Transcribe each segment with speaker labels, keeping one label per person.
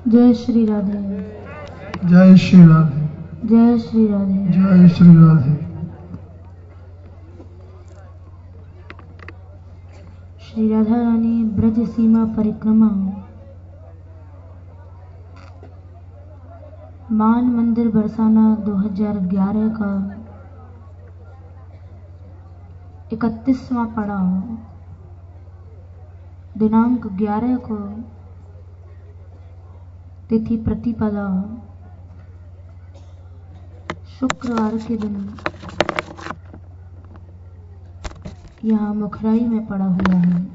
Speaker 1: जय श्री राधे।
Speaker 2: जय श्री राधे।
Speaker 1: जय श्री राधे।
Speaker 2: जय श्री राधे।
Speaker 1: श्री राधा रानी ब्रज सीमा परिक्रमा मान मंदिर बरसाना 2011 का 31वां पड़ाव दिनांक 11 को तिथि प्रतिपदा शुक्रवार के दिन यहाँ मुखराई में पड़ा हुआ है।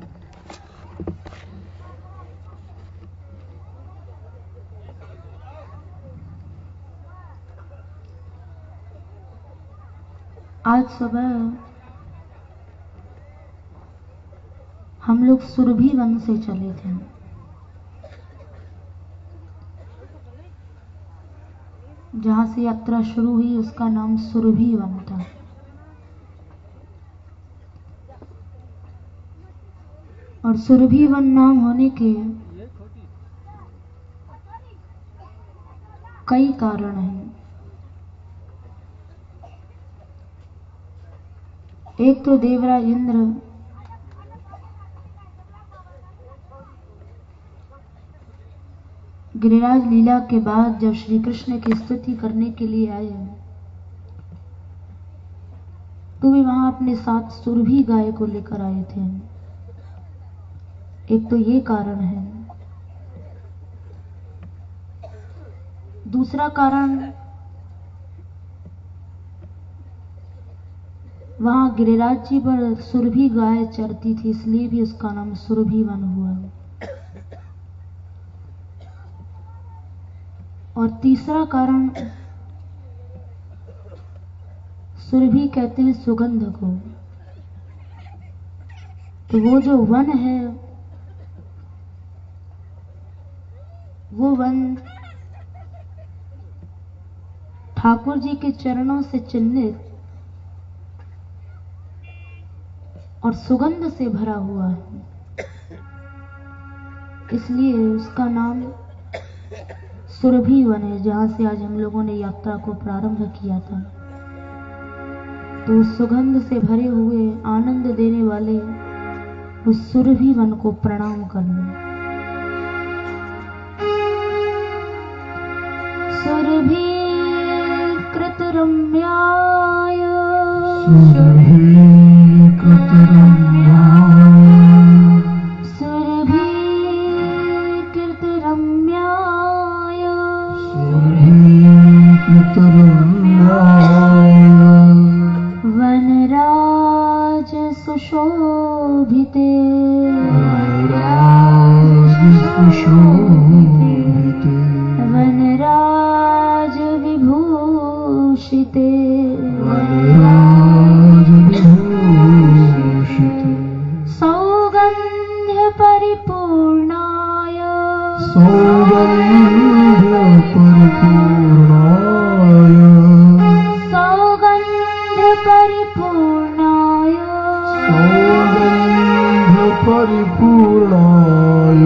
Speaker 1: आज सुबह हम लोग सुरभि वन से चले थे। जहां से यात्रा शुरू हुई उसका नाम सुरभि वन था। और सुरभि वन नाम होने के कई कारण हैं। एक तो देवराज इंद्र गिरिराज लीला के बाद जब श्री कृष्ण की स्तुति करने के लिए आए तो वे वहां अपने साथ सुरभि गाय को लेकर आए थे। एक तो ये कारण है। दूसरा कारण वहां गिरिराज जी पर सुरभि गाय चरती थी, इसलिए भी उसका नाम सुरभि वन हुआ। और तीसरा कारण सुरभि कहते हैं सुगंध को। तो वो जो वन है वो वन ठाकुर जी के चरणों से चिन्हित और सुगंध से भरा हुआ है, इसलिए उसका नाम सुरभि वन है। जहां से आज हम लोगों ने यात्रा को प्रारंभ किया था। तो सुगंध से भरे हुए आनंद देने वाले उस सुरभि वन को प्रणाम कर लो। सुरभि कृत रम्याय वनराज सुशोभिते वनराज विभूषिते सौगंध्य परिपूर्णाय
Speaker 2: परिपूर्णाय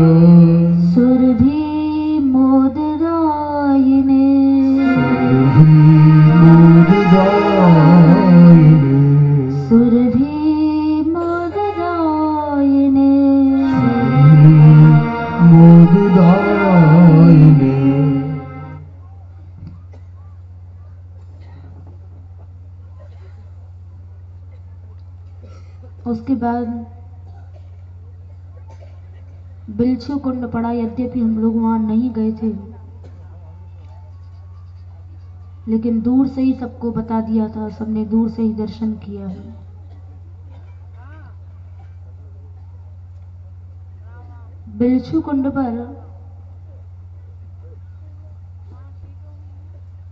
Speaker 1: सुरभि मोददायिने सुरभि मोददायिने उसके बाद बिलछू कुंड पड़ा। यद्यपि हम लोग वहां नहीं गए थे, लेकिन दूर से ही सबको बता दिया था, सबने दूर से ही दर्शन किया है। बिलछू कुंड पर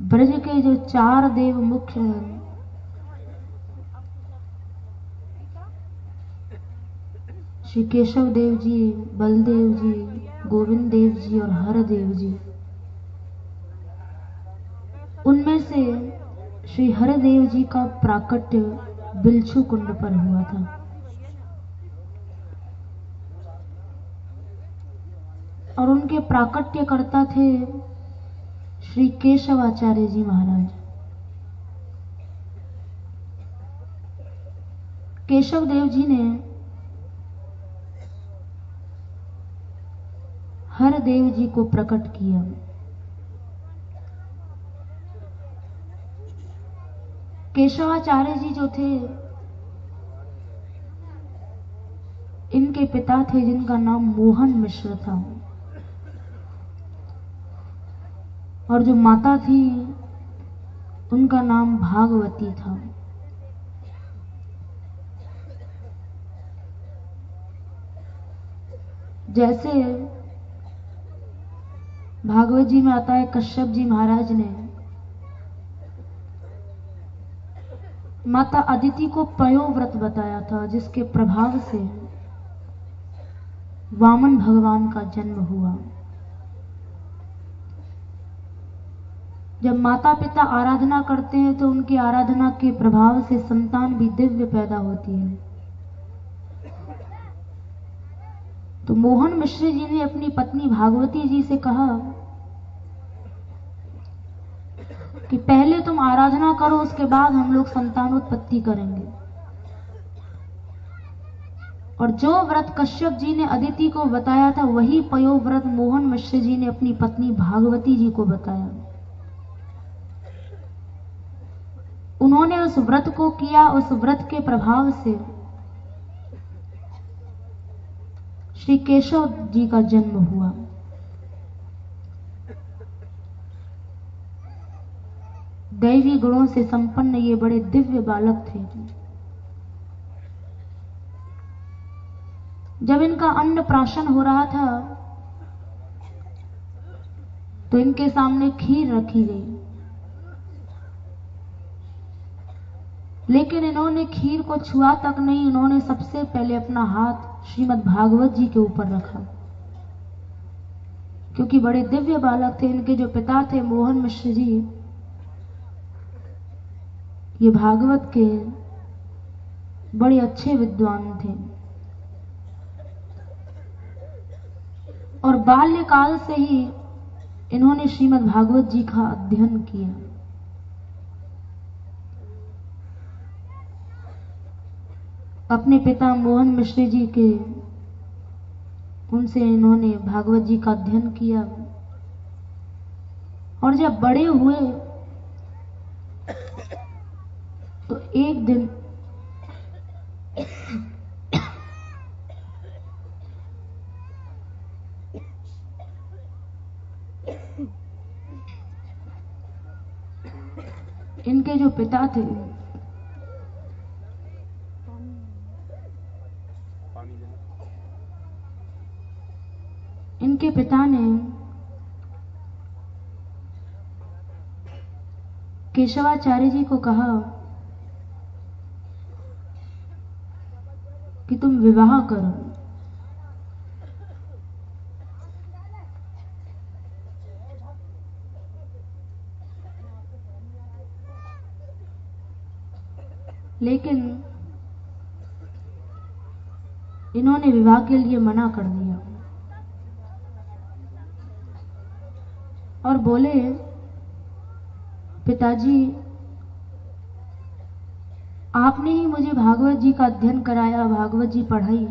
Speaker 1: ब्रज के जो 4 देव मुख्य हैं, श्री केशव देव जी, बलदेव जी, गोविंद देव जी और हरदेव जी, उनमें से श्री हरदेव जी का प्राकट्य बिलछू कुंड पर हुआ था। और उनके प्राकट्यकर्ता थे श्री केशवाचार्य जी महाराज। केशव देव जी ने हर देव जी को प्रकट किया। केशवाचार्य जी जो थे, इनके पिता थे जिनका नाम मोहन मिश्र था, और जो माता थी उनका नाम भागवती था। जैसे भागवत जी में आता है, कश्यप जी महाराज ने माता अदिति को पयोव्रत बताया था, जिसके प्रभाव से वामन भगवान का जन्म हुआ। जब माता पिता आराधना करते हैं तो उनकी आराधना के प्रभाव से संतान भी दिव्य पैदा होती है। तो मोहन मिश्र जी ने अपनी पत्नी भागवती जी से कहा कि पहले तुम आराधना करो, उसके बाद हम लोग संतानोत्पत्ति करेंगे। और जो व्रत कश्यप जी ने अदिति को बताया था, वही पयोव्रत मोहन मिश्र जी ने अपनी पत्नी भागवती जी को बताया। उन्होंने उस व्रत को किया, उस व्रत के प्रभाव से श्री केशव जी का जन्म हुआ। दैवी गुणों से संपन्न ये बड़े दिव्य बालक थे। जब इनका अन्नप्राशन हो रहा था तो इनके सामने खीर रखी गई, लेकिन इन्होंने खीर को छुआ तक नहीं। इन्होंने सबसे पहले अपना हाथ श्रीमद् भागवत जी के ऊपर रखा, क्योंकि बड़े दिव्य बालक थे। इनके जो पिता थे मोहन मिश्र जी, ये भागवत के बड़े अच्छे विद्वान थे, और बाल्यकाल से ही इन्होंने श्रीमद् भागवत जी का अध्ययन किया। अपने पिता मोहन मिश्र जी के उनसे इन्होंने भागवत जी का अध्ययन किया, और जब बड़े हुए तो एक दिन इनके जो पिता थे, इनके पिता ने केशवाचार्य जी को कहा कि तुम विवाह करो। लेकिन इन्होंने विवाह के लिए मना कर दिया और बोले, पिताजी आपने ही मुझे भागवत जी का अध्ययन कराया, भागवत जी पढ़ाई,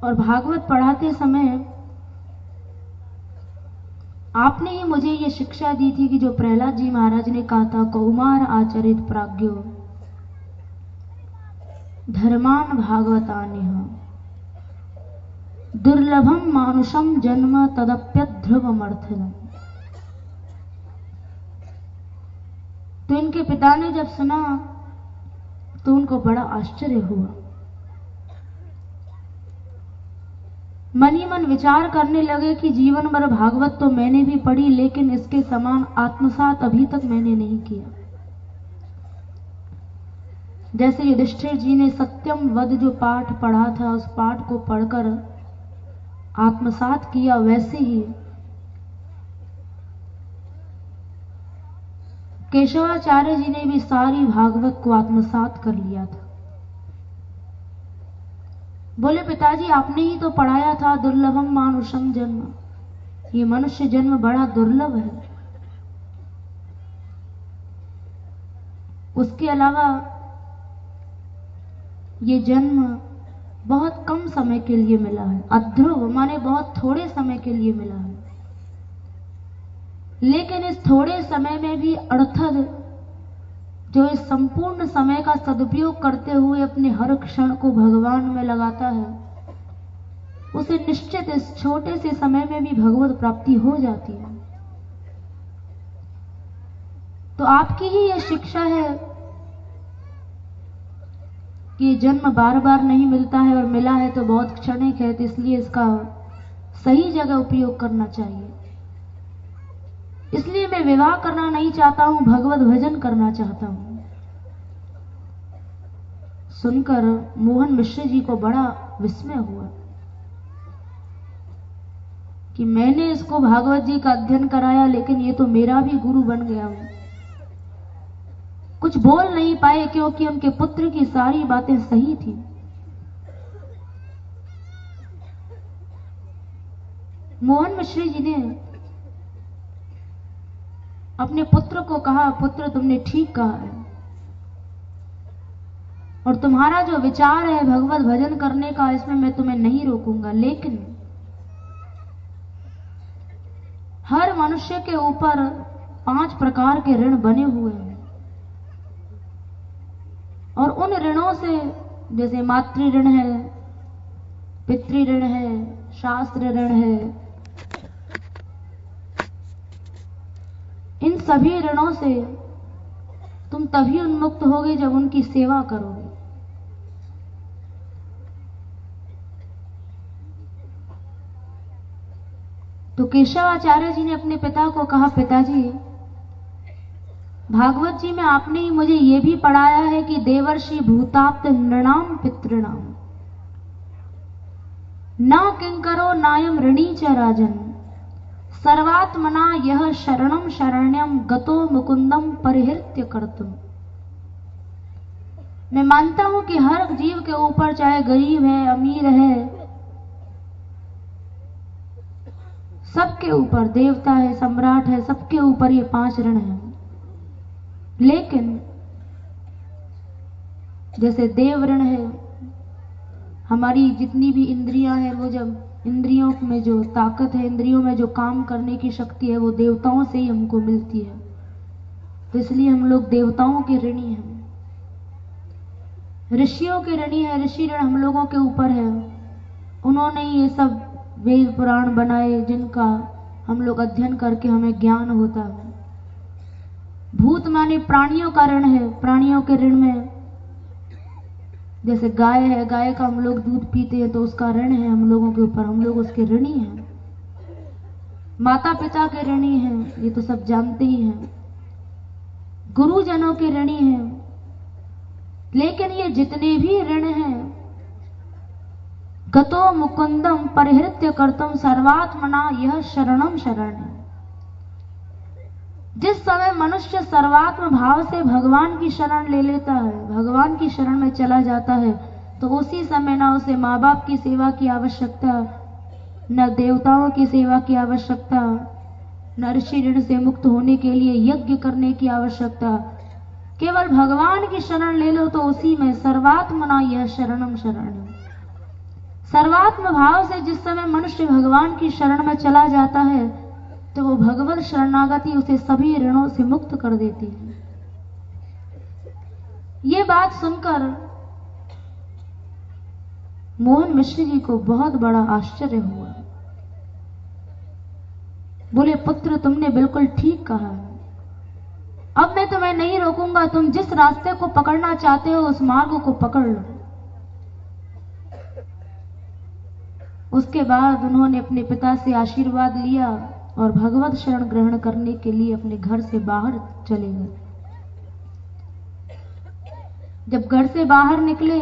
Speaker 1: और भागवत पढ़ाते समय आपने ही मुझे ये शिक्षा दी थी कि जो प्रहलाद जी महाराज ने कहा था, कौमार आचरित प्राज्ञो धर्मान भागवतानिह दुर्लभम मानुषम जन्म तदप्यध्रुवमर्थनम। तो इनके पिता ने जब सुना तो उनको बड़ा आश्चर्य हुआ। मन ही मन विचार करने लगे कि जीवन भर भागवत तो मैंने भी पढ़ी, लेकिन इसके समान आत्मसात अभी तक मैंने नहीं किया। जैसे युधिष्ठिर जी ने सत्यम वद जो पाठ पढ़ा था, उस पाठ को पढ़कर आत्मसात किया, वैसे ही केशवाचार्य जी ने भी सारी भागवत को आत्मसात कर लिया था। बोले पिताजी आपने ही तो पढ़ाया था दुर्लभम मानुषम जन्म, ये मनुष्य जन्म बड़ा दुर्लभ है। उसके अलावा ये जन्म बहुत कम समय के लिए मिला है, अध्रुव माने बहुत थोड़े समय के लिए मिला है। लेकिन इस थोड़े समय में भी अर्थात जो इस संपूर्ण समय का सदुपयोग करते हुए अपने हर क्षण को भगवान में लगाता है, उसे निश्चित इस छोटे से समय में भी भगवत प्राप्ति हो जाती है। तो आपकी ही यह शिक्षा है कि जन्म बार बार नहीं मिलता है और मिला है तो बहुत क्षणिक है, तो इसलिए इसका सही जगह उपयोग करना चाहिए। इसलिए मैं विवाह करना नहीं चाहता हूं, भगवत भजन करना चाहता हूं। सुनकर मोहन मिश्र जी को बड़ा विस्मय हुआ कि मैंने इसको भागवत जी का अध्ययन कराया, लेकिन ये तो मेरा भी गुरु बन गया। कुछ बोल नहीं पाए क्योंकि उनके पुत्र की सारी बातें सही थी। मोहन मिश्र जी ने अपने पुत्र को कहा, पुत्र तुमने ठीक कहा है और तुम्हारा जो विचार है भगवत भजन करने का, इसमें मैं तुम्हें नहीं रोकूंगा, लेकिन हर मनुष्य के ऊपर 5 प्रकार के ऋण बने हुए हैं और उन ऋणों से जैसे मातृ ऋण है, पितृ ऋण है, शास्त्र ऋण है, इन सभी ऋणों से तुम तभी उन्मुक्त होगे जब उनकी सेवा करोगे। तो केशवाचार्य जी ने अपने पिता को कहा, पिताजी भागवत जी में आपने ही मुझे यह भी पढ़ाया है कि देवर्षि भूताप्त नृणाम पितृणाम न किंकरो नायम ऋणी च राजन सर्वात्मना यह शरणम शरण्यम गतो मुकुंदम परिहृत्य कर्तुम। मैं मानता हूं कि हर जीव के ऊपर, चाहे गरीब है अमीर है, सबके ऊपर, देवता है सम्राट है, सबके ऊपर ये 5 ऋण हैं। लेकिन जैसे देव ऋण है, हमारी जितनी भी इंद्रियां हैं, वो जब इंद्रियों में जो ताकत है, इंद्रियों में जो काम करने की शक्ति है, वो देवताओं से ही हमको मिलती है, तो इसलिए हम लोग देवताओं के ऋणी हैं। ऋषियों के ऋणी है, ऋषि ऋण हम लोगों के ऊपर है, उन्होंने ये सब वेद पुराण बनाए जिनका हम लोग अध्ययन करके हमें ज्ञान होता है। भूत माने प्राणियों का ऋण है, प्राणियों के ऋण में जैसे गाय है, गाय का हम लोग दूध पीते हैं तो उसका ऋण है हम लोगों के ऊपर, हम लोग उसके ऋणी हैं। माता पिता के ऋणी हैं, ये तो सब जानते ही हैं। गुरुजनों के ऋणी हैं। लेकिन ये जितने भी ऋण हैं, गतो मुकुंदम परिहृत्य कर्तुम सर्वात्मना यह शरणम शरण। जिस समय मनुष्य सर्वात्म भाव से भगवान की शरण ले लेता है, भगवान की शरण में चला जाता है, तो उसी समय ना उसे माँ बाप की सेवा की आवश्यकता, न देवताओं की सेवा की आवश्यकता, न ऋषि ऋण से मुक्त होने के लिए यज्ञ करने की आवश्यकता। केवल भगवान की शरण ले लो तो उसी में सर्वात्मना यह शरणम शरण। सर्वात्म भाव से जिस समय मनुष्य भगवान की शरण में चला जाता है, तो वो भगवत शरणागति उसे सभी ऋणों से मुक्त कर देती है। ये बात सुनकर मोहन मिश्र जी को बहुत बड़ा आश्चर्य हुआ। बोले, पुत्र तुमने बिल्कुल ठीक कहा है, अब मैं तुम्हें नहीं रोकूंगा, तुम जिस रास्ते को पकड़ना चाहते हो उस मार्ग को पकड़ लो। उसके बाद उन्होंने अपने पिता से आशीर्वाद लिया और भगवत शरण ग्रहण करने के लिए अपने घर से बाहर चले गए। जब घर से बाहर निकले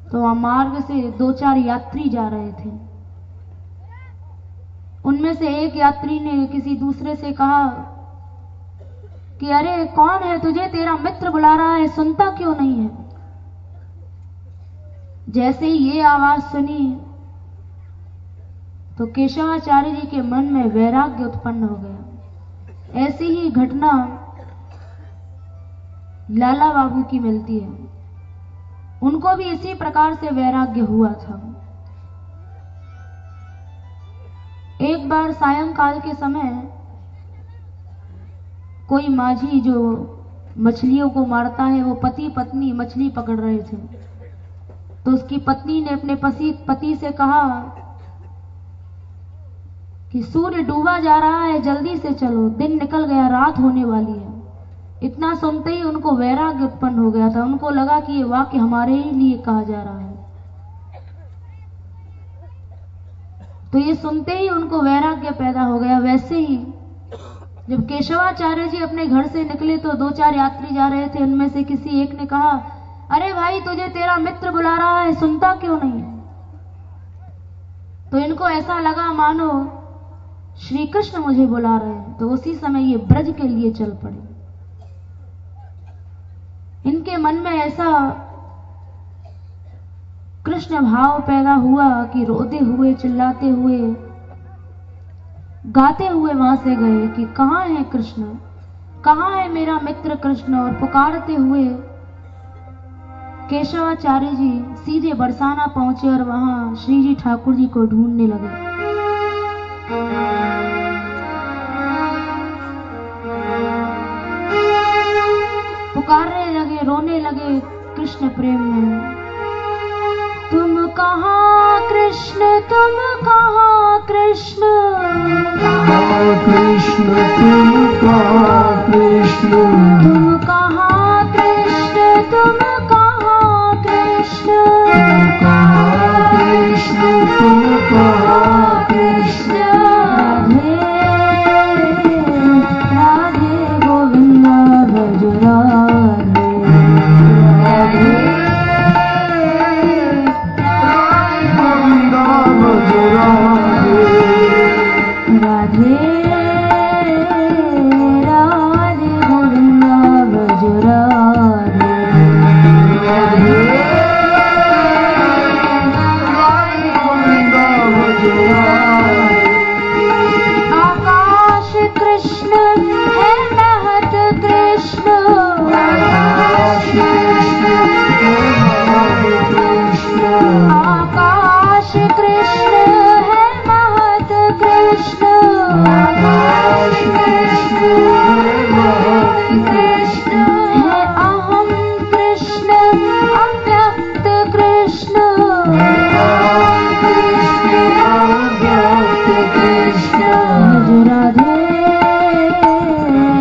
Speaker 1: तो वहां मार्ग से 2-4 यात्री जा रहे थे। उनमें से एक यात्री ने किसी दूसरे से कहा कि अरे कौन है, तुझे तेरा मित्र बुला रहा है, सुनता क्यों नहीं है। जैसे ही ये आवाज सुनी तो केशवाचार्य जी के मन में वैराग्य उत्पन्न हो गया। ऐसी ही घटना लाला बाबू की मिलती है। उनको भी इसी प्रकार से वैराग्य हुआ था। एक बार सायंकाल के समय कोई माझी जो मछलियों को मारता है, वो पति पत्नी मछली पकड़ रहे थे। तो उसकी पत्नी ने अपने पति से कहा कि सूर्य डूबा जा रहा है, जल्दी से चलो, दिन निकल गया, रात होने वाली है। इतना सुनते ही उनको वैराग्य उत्पन्न हो गया था। उनको लगा कि ये वाक्य हमारे ही लिए कहा जा रहा है। तो ये सुनते ही उनको वैराग्य पैदा हो गया। वैसे ही जब केशवाचार्य जी अपने घर से निकले तो 2-4 यात्री जा रहे थे। उनमें से किसी एक ने कहा, अरे भाई, तुझे तेरा मित्र बुला रहा है, सुनता क्यों नहीं? तो इनको ऐसा लगा मानो श्री कृष्ण मुझे बुला रहे हैं। तो उसी समय ये ब्रज के लिए चल पड़े। इनके मन में ऐसा कृष्ण भाव पैदा हुआ कि रोते हुए, चिल्लाते हुए, गाते हुए वहां से गए कि कहाँ है कृष्ण, कहाँ है मेरा मित्र कृष्ण। और पुकारते हुए केशवाचार्य जी सीधे बरसाना पहुंचे और वहां श्री जी ठाकुर जी को ढूंढने लगे। पुकारने लगे, रोने लगे कृष्ण प्रेम में, तुम कहाँ कृष्ण, तुम कहाँ कृष्ण,
Speaker 2: कृष्ण तुम कहाँ कृष्ण,
Speaker 1: तुम कहाँ कृष्ण, तुम कहाँ कृष्ण,
Speaker 2: कहाँ कृष्ण तुम कहाँ कृष्ण,
Speaker 1: राधे राधे गोविंद भज राधे, राधे राधे गोविंद भज राधे, आकाश कृष्ण है महत कृष्ण, आकाश कृष्ण है महत कृष्ण, है अहम कृष्ण अव्यक्त कृष्ण, भज राधे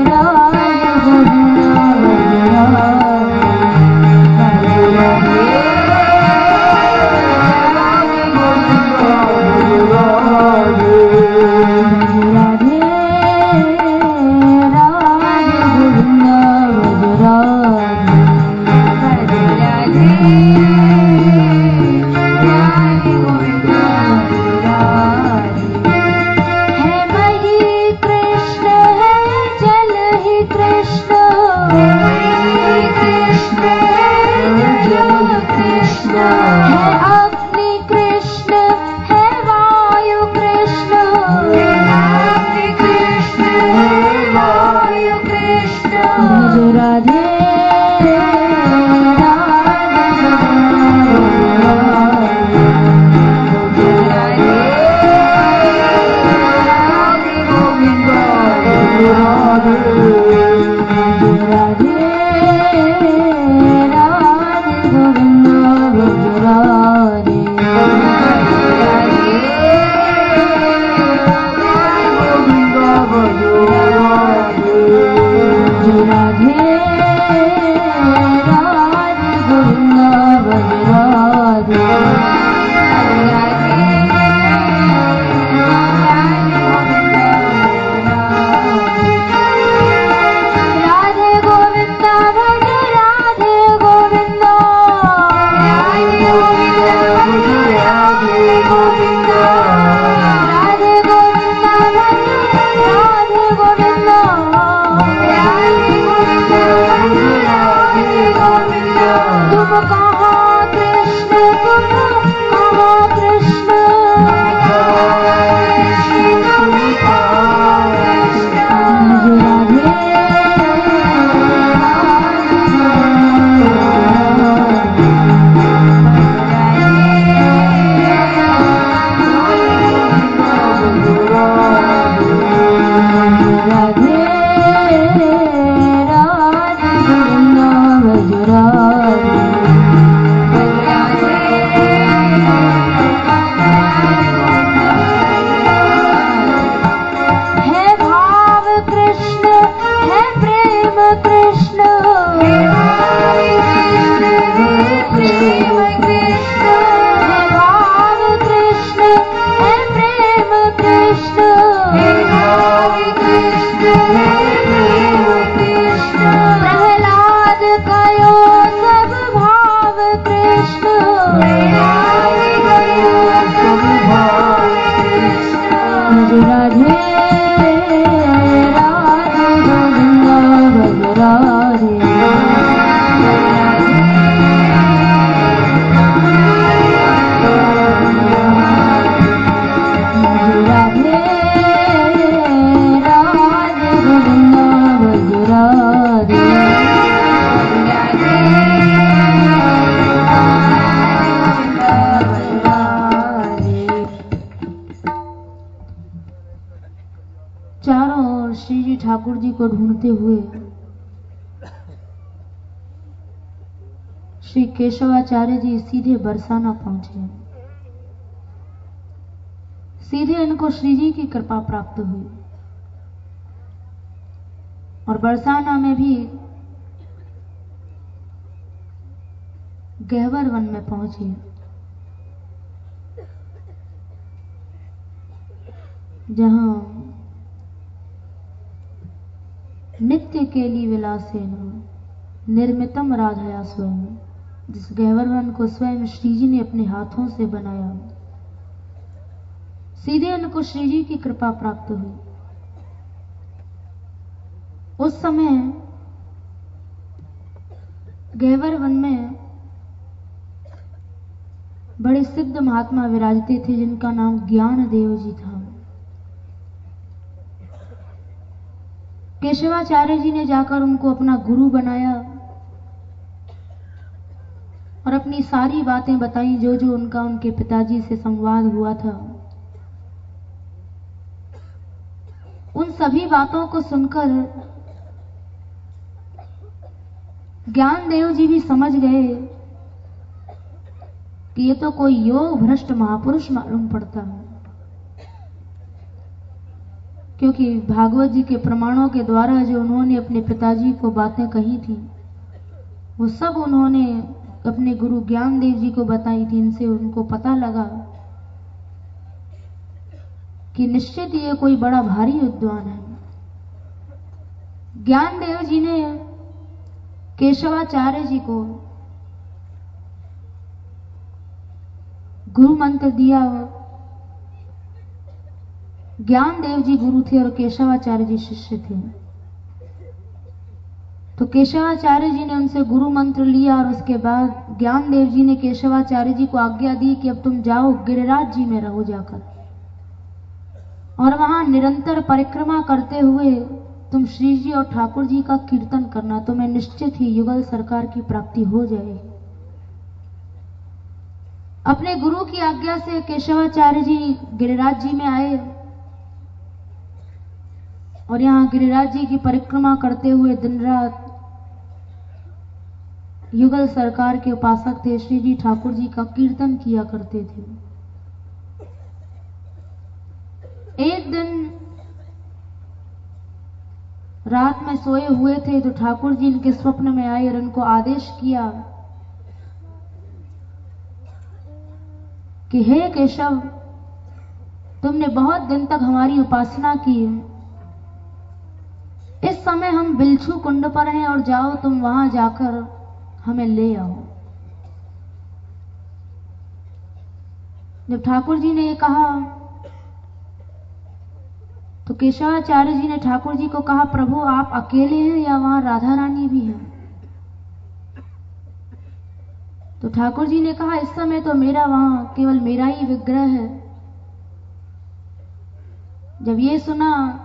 Speaker 1: राधे गोविंद भज राधे, राधे राधे गोविंद भज राधे, राधे राधे गोविंद भज राधे, है मही कृष्ण है जल ही कृष्ण, है अग्नि कृष्ण है वायु कृष्ण, भज राधे राधे राधे गोविंद भज राधे, राधे राधे गोविंद भज राधे, राधे गोविंद भज राधे गोविंद, राधे गोविंद भज राधे गोविंद, भज राधे राधे गोविंदा भज राधे ठाकुर जी को ढूंढते हुए श्री केशवाचार्य जी सीधे बरसाना पहुंचे। सीधे इनको श्री जी की कृपा प्राप्त हुई और बरसाना में भी गहवर वन में पहुंचे, जहां नित्य केली विलासेन निर्मितम राधाया स्वयं, जिस गहवर वन को स्वयं श्री जी ने अपने हाथों से बनाया। सीधे इनको श्री जी की कृपा प्राप्त हुई। उस समय गहवर वन में बड़े सिद्ध महात्मा विराजते थे, जिनका नाम ज्ञान देव जी था। केशवाचार्य जी ने जाकर उनको अपना गुरु बनाया और अपनी सारी बातें बताई, जो जो उनका उनके पिताजी से संवाद हुआ था। उन सभी बातों को सुनकर ज्ञान देव जी भी समझ गए कि ये तो कोई योग भ्रष्ट महापुरुष मालूम पड़ता है, क्योंकि भागवत जी के प्रमाणों के द्वारा जो उन्होंने अपने पिताजी को बातें कही थी, वो सब उन्होंने अपने गुरु ज्ञान देव जी को बताई थी। इनसे उनको पता लगा कि निश्चित ये कोई बड़ा भारी विद्वान है। ज्ञान देव जी ने केशवाचार्य जी को गुरु मंत्र दिया। ज्ञान देव जी गुरु थे और केशवाचार्य जी शिष्य थे। तो केशवाचार्य जी ने उनसे गुरु मंत्र लिया और उसके बाद ज्ञान देव जी ने केशवाचार्य जी को आज्ञा दी कि अब तुम जाओ गिरिराज जी में रहो जाकर, और वहां निरंतर परिक्रमा करते हुए तुम श्री जी और ठाकुर जी का कीर्तन करना, तुम्हें निश्चित ही युगल सरकार की प्राप्ति हो जाएगी। अपने गुरु की आज्ञा से केशवाचार्य जी गिरिराज जी में आए और यहाँ गिरिराज जी की परिक्रमा करते हुए दिन रात युगल सरकार के उपासक थे, श्री जी ठाकुर जी का कीर्तन किया करते थे। एक दिन रात में सोए हुए थे तो ठाकुर जी इनके स्वप्न में आए और इनको आदेश किया कि हे केशव, तुमने बहुत दिन तक हमारी उपासना की है, इस समय हम बिलछू कुंड पर हैं और जाओ तुम वहां जाकर हमें ले आओ। जब ठाकुर जी ने ये कहा तो केशवाचार्य जी ने ठाकुर जी को कहा, प्रभु आप अकेले हैं या वहां राधा रानी भी है? तो ठाकुर जी ने कहा, इस समय तो मेरा वहां केवल मेरा ही विग्रह है। जब ये सुना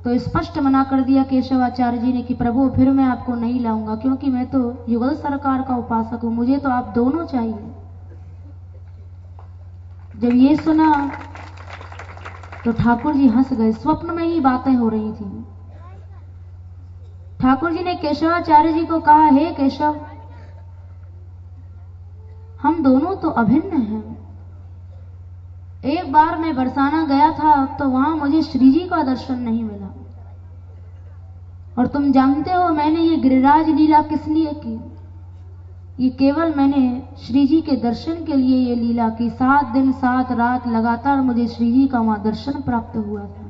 Speaker 1: तो स्पष्ट मना कर दिया केशवाचार्य जी ने कि प्रभु फिर मैं आपको नहीं लाऊंगा, क्योंकि मैं तो युगल सरकार का उपासक हूं, मुझे तो आप दोनों चाहिए। जब ये सुना तो ठाकुर जी हंस गए। स्वप्न में ही बातें हो रही थी। ठाकुर जी ने केशवाचार्य जी को कहा, हे केशव, हम दोनों तो अभिन्न हैं। एक बार मैं बरसाना गया था तो वहां मुझे श्री जी का दर्शन नहीं मिला, और तुम जानते हो मैंने ये गिरिराज लीला किस लिए की? ये केवल मैंने श्री जी के दर्शन के लिए ये लीला की। 7 दिन 7 रात लगातार मुझे श्री जी का वहां दर्शन प्राप्त हुआ था।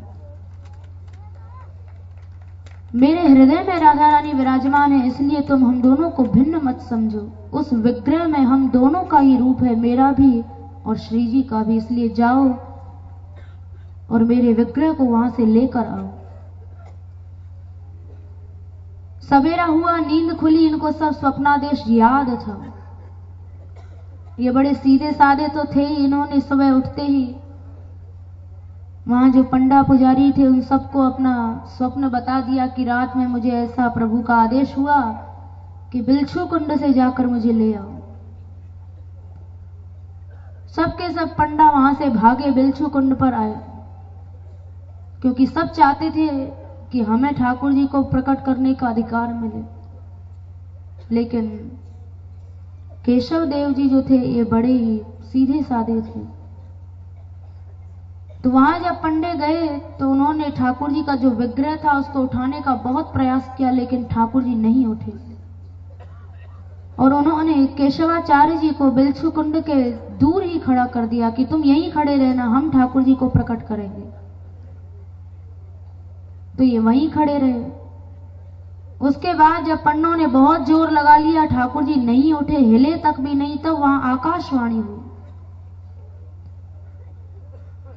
Speaker 1: मेरे हृदय में राधा रानी विराजमान है, इसलिए तुम हम दोनों को भिन्न मत समझो। उस विग्रह में हम दोनों का ही रूप है, मेरा भी और श्री जी का भी। इसलिए जाओ और मेरे विग्रह को वहां से लेकर आओ। सवेरा हुआ, नींद खुली, इनको सब स्वप्नादेश याद था। ये बड़े सीधे साधे तो थे ही। इन्होंने सुबह उठते ही वहां जो पंडा पुजारी थे उन सबको अपना स्वप्न बता दिया कि रात में मुझे ऐसा प्रभु का आदेश हुआ कि बिलछू कुंड से जाकर मुझे ले आओ। सबके सब पंडा वहां से भागे, बिलछू कुंड पर आए, क्योंकि सब चाहते थे कि हमें ठाकुर जी को प्रकट करने का अधिकार मिले। लेकिन केशव देव जी जो थे ये बड़े ही सीधे साधे थे। तो वहां जब पंडे गए तो उन्होंने ठाकुर जी का जो विग्रह था उसको उठाने का बहुत प्रयास किया, लेकिन ठाकुर जी नहीं उठे। और उन्होंने केशवाचार्य जी को बिलछू कुंड के दूर ही खड़ा कर दिया कि तुम यहीं खड़े रहना, हम ठाकुर जी को प्रकट करेंगे। तो ये वहीं खड़े रहे। उसके बाद जब पंडों ने बहुत जोर लगा लिया, ठाकुर जी नहीं उठे, हिले तक भी नहीं, तब वहां आकाशवाणी हुई।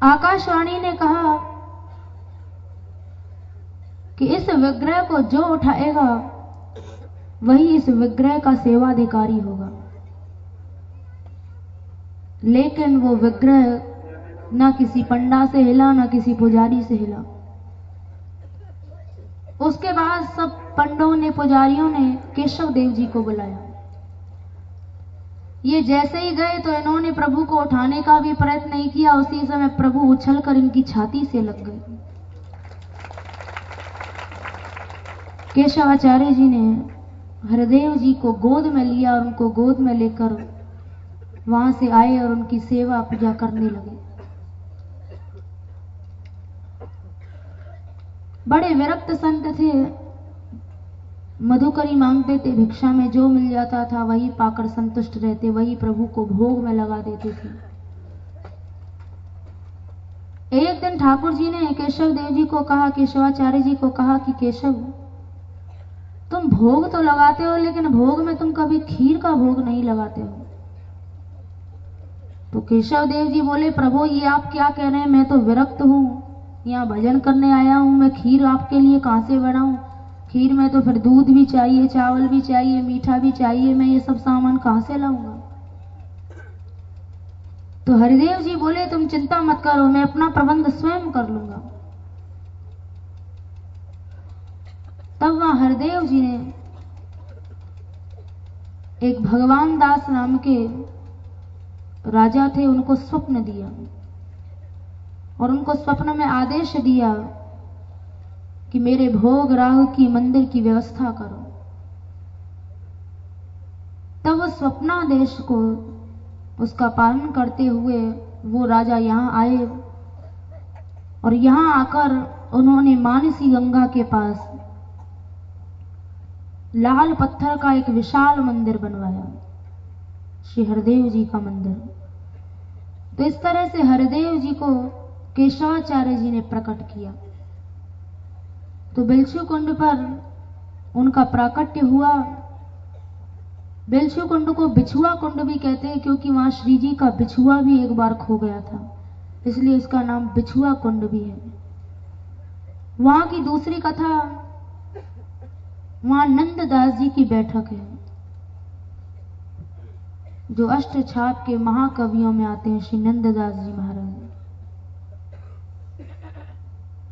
Speaker 1: आकाशवाणी ने कहा कि इस विग्रह को जो उठाएगा वही इस विग्रह का सेवाधिकारी होगा। लेकिन वो विग्रह ना किसी पंडा से हिला, ना किसी पुजारी से हिला। उसके बाद सब पंडों ने, पुजारियों ने केशव देव जी को बुलाया। ये जैसे ही गए तो इन्होंने प्रभु को उठाने का भी प्रयत्न नहीं किया। उसी समय प्रभु उछलकर इनकी छाती से लग गए। केशवाचार्य जी ने हरदेव जी को गोद में लिया और उनको गोद में लेकर वहां से आए और उनकी सेवा पूजा करने लगे। बड़े विरक्त संत थे, मधुकरी मांगते थे, भिक्षा में जो मिल जाता था वही पाकर संतुष्ट रहते, वही प्रभु को भोग में लगा देते थे। एक दिन ठाकुर जी ने केशव देव जी को कहा, केशवाचार्य जी को कहा कि केशव, तुम भोग तो लगाते हो लेकिन भोग में तुम कभी खीर का भोग नहीं लगाते हो। तो केशव देव जी बोले, प्रभु ये आप क्या कह रहे हैं, मैं तो विरक्त हूं, यहाँ भजन करने आया हूं, मैं खीर आपके लिए कहां से बनाऊं। खीर में तो फिर दूध भी चाहिए, चावल भी चाहिए, मीठा भी चाहिए, मैं ये सब सामान कहां से लाऊंगा। तो हरिदेव जी बोले, तुम चिंता मत करो, मैं अपना प्रबंध स्वयं कर लूंगा। तब वहां हरदेव जी ने एक भगवान दास नाम के राजा थे, उनको स्वप्न दिया और उनको स्वप्न में आदेश दिया कि मेरे भोग राह की मंदिर की व्यवस्था करो। तब उस स्वप्नादेश को, उसका पालन करते हुए वो राजा यहां आए और यहां आकर उन्होंने मानसी गंगा के पास लाल पत्थर का एक विशाल मंदिर बनवाया, श्री हरदेव जी का मंदिर। तो इस तरह से हरदेव जी को केशवाचार्य जी ने प्रकट किया। तो बिलछू कुंड पर उनका प्राकट्य हुआ। बिलछू कुंड को बिछुआ कुंड भी कहते हैं, क्योंकि वहां श्री जी का बिछुआ भी एक बार खो गया था, इसलिए इसका नाम बिछुआ कुंड भी है। वहां की दूसरी कथा, वहां नंददास जी की बैठक है, जो अष्टछाप के महाकवियों में आते हैं, श्री नंददास जी महाराज।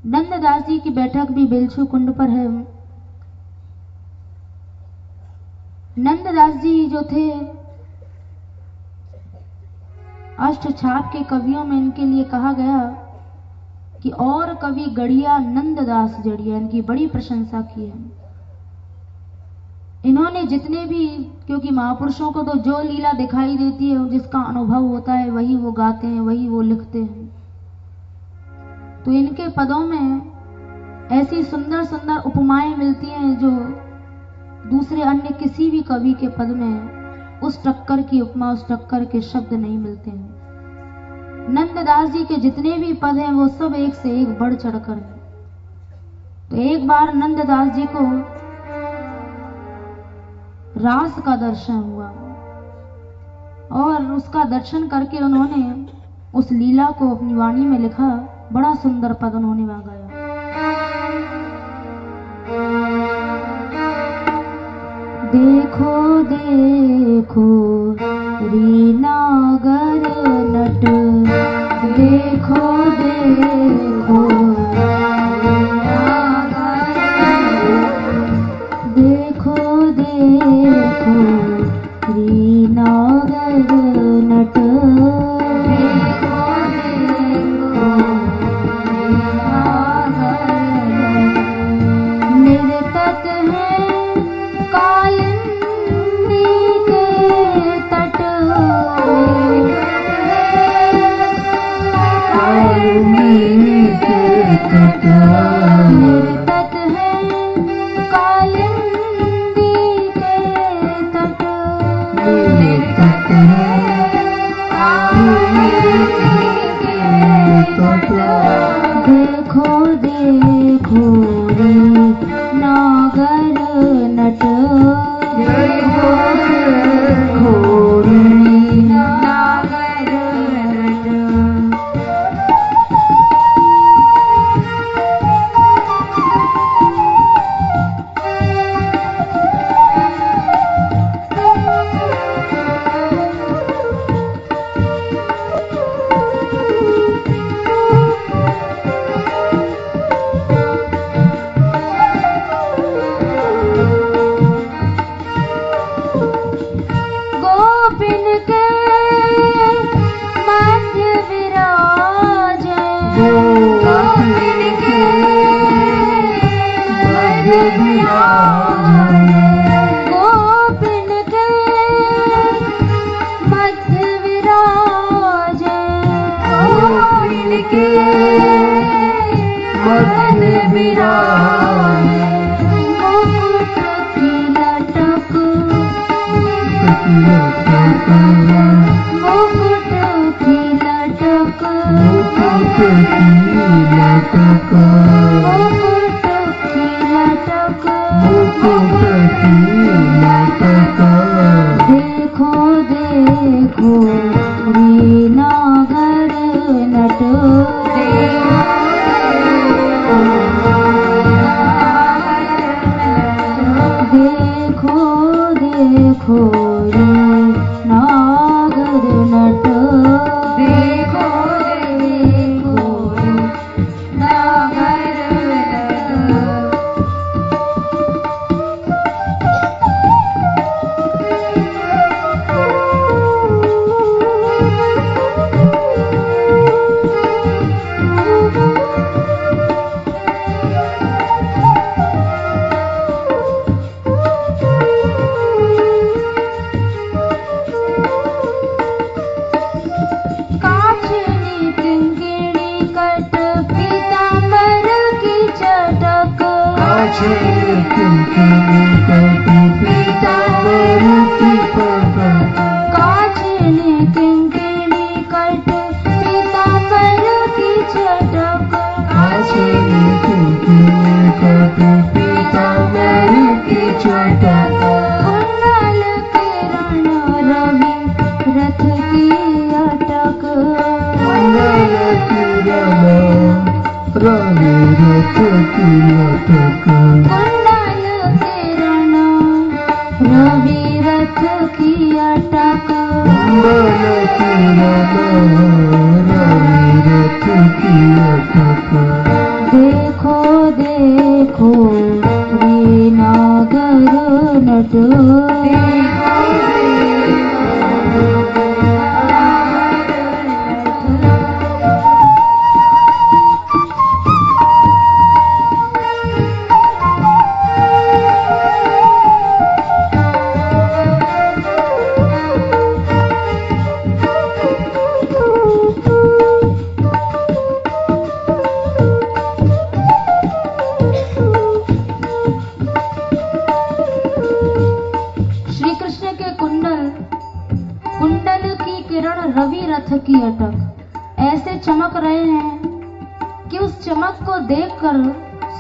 Speaker 1: नंददास जी की बैठक भी बिलछू कुंड पर है। नंददास जी जो थे, अष्टछाप के कवियों में इनके लिए कहा गया कि और कवि गढ़िया नंददास जड़िया, इनकी बड़ी प्रशंसा की है। इन्होंने जितने भी, क्योंकि महापुरुषों को तो जो लीला दिखाई देती है, जिसका अनुभव होता है, वही वो गाते हैं, वही वो लिखते हैं। तो इनके पदों में ऐसी सुंदर सुंदर उपमाएं मिलती हैं जो दूसरे अन्य किसी भी कवि के पद में उस टक्कर की उपमा, उस टक्कर के शब्द नहीं मिलते हैं। नंददास जी के जितने भी पद हैं वो सब एक से एक बढ़ चढ़कर हैं। तो एक बार नंददास जी को रास का दर्शन हुआ और उसका दर्शन करके उन्होंने उस लीला को अपनी वाणी में लिखा। बड़ा सुंदर पद उन्होंने वहां गाया। देखो देखो रीनागर नट, देखो देखो देखो देखो रीनागर नट, देखो देखो निर्तत है कालिंदी के तट,
Speaker 2: कालिंदी के तट,
Speaker 1: निर्तत है कालिंदी के तट,
Speaker 2: निर्तत है कालिंदी के तट।
Speaker 1: देखो देखो रे नागर नट,
Speaker 2: देखो देखो रे
Speaker 1: नागर नट। गोपिन के मध्य विराज,
Speaker 2: गोपिन के मध्य विराज,
Speaker 1: गोपिन के मध्य विराज,
Speaker 2: गोपिन के मध्य विराज।
Speaker 1: मुकुट की लटक,
Speaker 2: लटक,
Speaker 1: मुकुट की लटक,
Speaker 2: मुकुट की लटक,
Speaker 1: मुकुट की लटक,
Speaker 2: मुकुट की लटक।
Speaker 1: देखो देखो रीनागर नट, देखो देखो रीनागर नट, देखो देखो नागर नट। कांचनी किंकिणी कट पीतांबर की चटक,
Speaker 2: कांचनी किंकिणी कट पीतांबर की चटक,
Speaker 1: कांचनी किंकिणी कट पीतांबर की चटक,
Speaker 2: कांचनी किंकिणी कट पीतांबर की चटक।
Speaker 1: कुंडल किरण रवि रथ की अटक,
Speaker 2: कुंडल किरण रवि रथ की अटक,
Speaker 1: कुंडल किरण रवि रथ की अटक,
Speaker 2: कुंडल किरण रवि रथ की अटक।
Speaker 1: देखो देखो रीनागर नट, श्री कृष्ण के कुंडल की किरण रवि रथ की अटक ऐसे चमक रहे हैं कि उस चमक को देखकर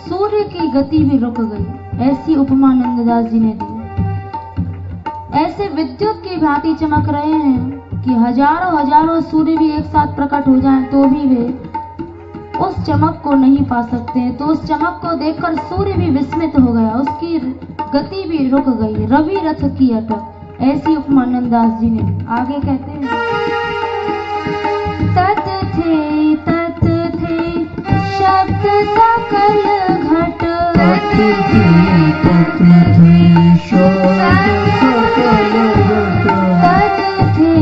Speaker 1: सूर्य की गति भी रुक गई। ऐसी उपमा नंददास जी ने दी। ऐसे विद्युत की भांति चमक रहे हैं कि हजारों हजारों सूर्य भी एक साथ प्रकट हो जाएं तो भी वे उस चमक को नहीं पा सकते हैं। तो उस चमक को देखकर सूर्य भी विस्मित हो गया, उसकी गति भी रुक गई, रवि रथ की अटक। ऐसी उपमा नंददास जी ने। आगे कहते हैं, तत थे शब्द सकल घट,
Speaker 2: तत थे शब्द सकल घट,
Speaker 1: तत थे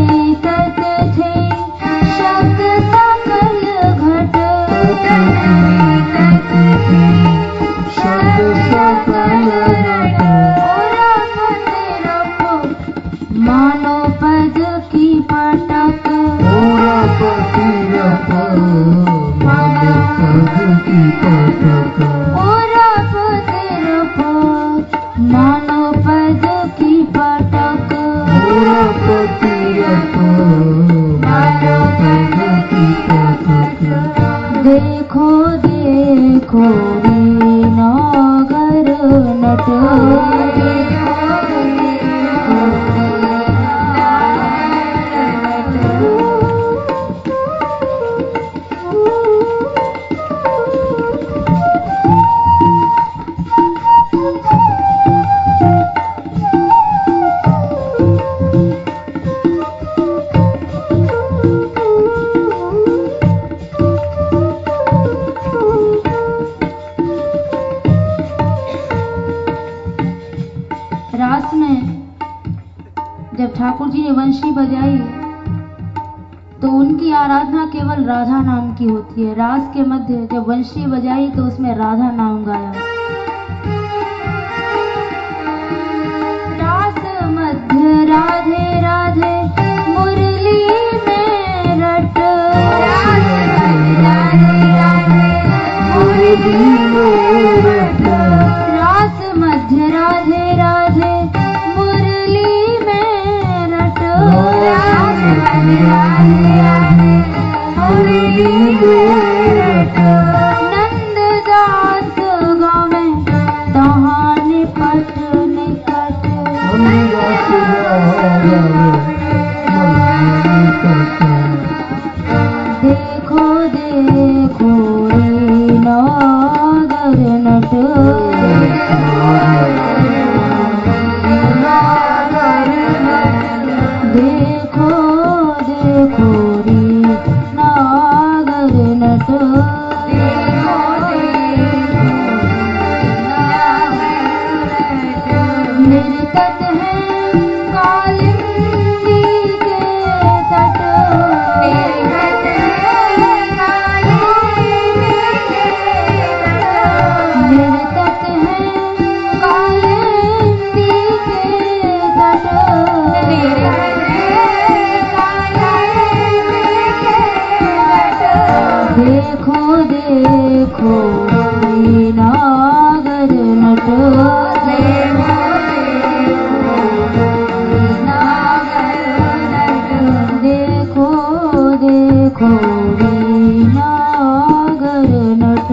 Speaker 1: शब्द सकल घट,
Speaker 2: तत थे शब्द सकल घट,
Speaker 1: मानो पद की पटक,
Speaker 2: ओरापति रप, मानो पद की पटक,
Speaker 1: ओरापति रप, मानो पद की पटक,
Speaker 2: ओरापति रप, मानो पद की पटक।
Speaker 1: देखो देखो रे नागर नट, रास में जब ठाकुर जी ने वंशी बजाई तो उनकी आराधना केवल राधा नाम की होती है। रास के मध्य जब वंशी बजाई तो उसमें राधा नाम गाया। रास मध्य राधे राधे मुरली में रट,
Speaker 2: मुरली में रट,
Speaker 1: रास मध्य राधे राधे मुरली में रट,
Speaker 2: मुरली में रट,
Speaker 1: नंददास गावे तहाँ निपट निकट,
Speaker 2: नंददास गावे निकट।
Speaker 1: देखो देखो रे नागर नट, देखो देखो रे नागर नट, निर्तत है कालिंदी के तट, निर्तत है कालिंदी के तट, देखो देखो रे नागर नट, देखो देखो रे नागर नट,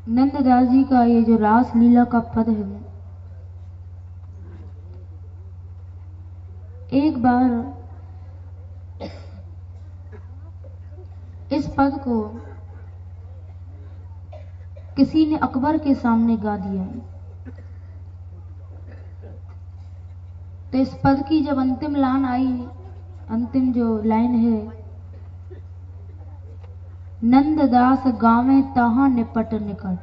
Speaker 1: नंददास जी का ये जो रास लीला का पद है, एक बार इस पद को किसी ने अकबर के सामने गा दिया। तो इस पद की जब अंतिम लाइन आई, अंतिम जो लाइन है, नंददास गावे तहाँ निपट निकट,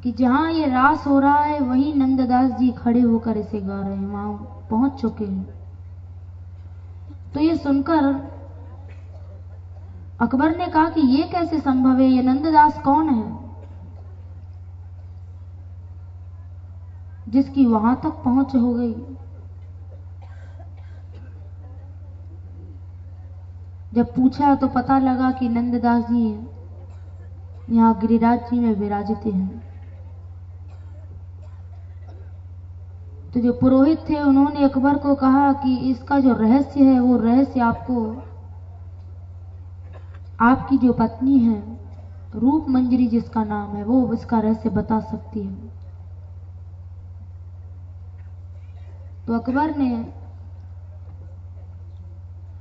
Speaker 1: कि जहां ये रास हो रहा है वहीं नंददास जी खड़े होकर इसे गा रहे हैं, वहां पहुंच चुके हैं। तो ये सुनकर अकबर ने कहा कि ये कैसे संभव है, ये नंददास कौन है जिसकी वहां तक पहुंच हो गई। जब पूछा तो पता लगा कि नंददास जी यहाँ गिरिराज जी में विराजित हैं। तो जो पुरोहित थे उन्होंने अकबर को कहा कि इसका जो रहस्य है वो रहस्य आपको आपकी जो पत्नी है रूप मंजरी जिसका नाम है वो इसका रहस्य बता सकती है। तो अकबर ने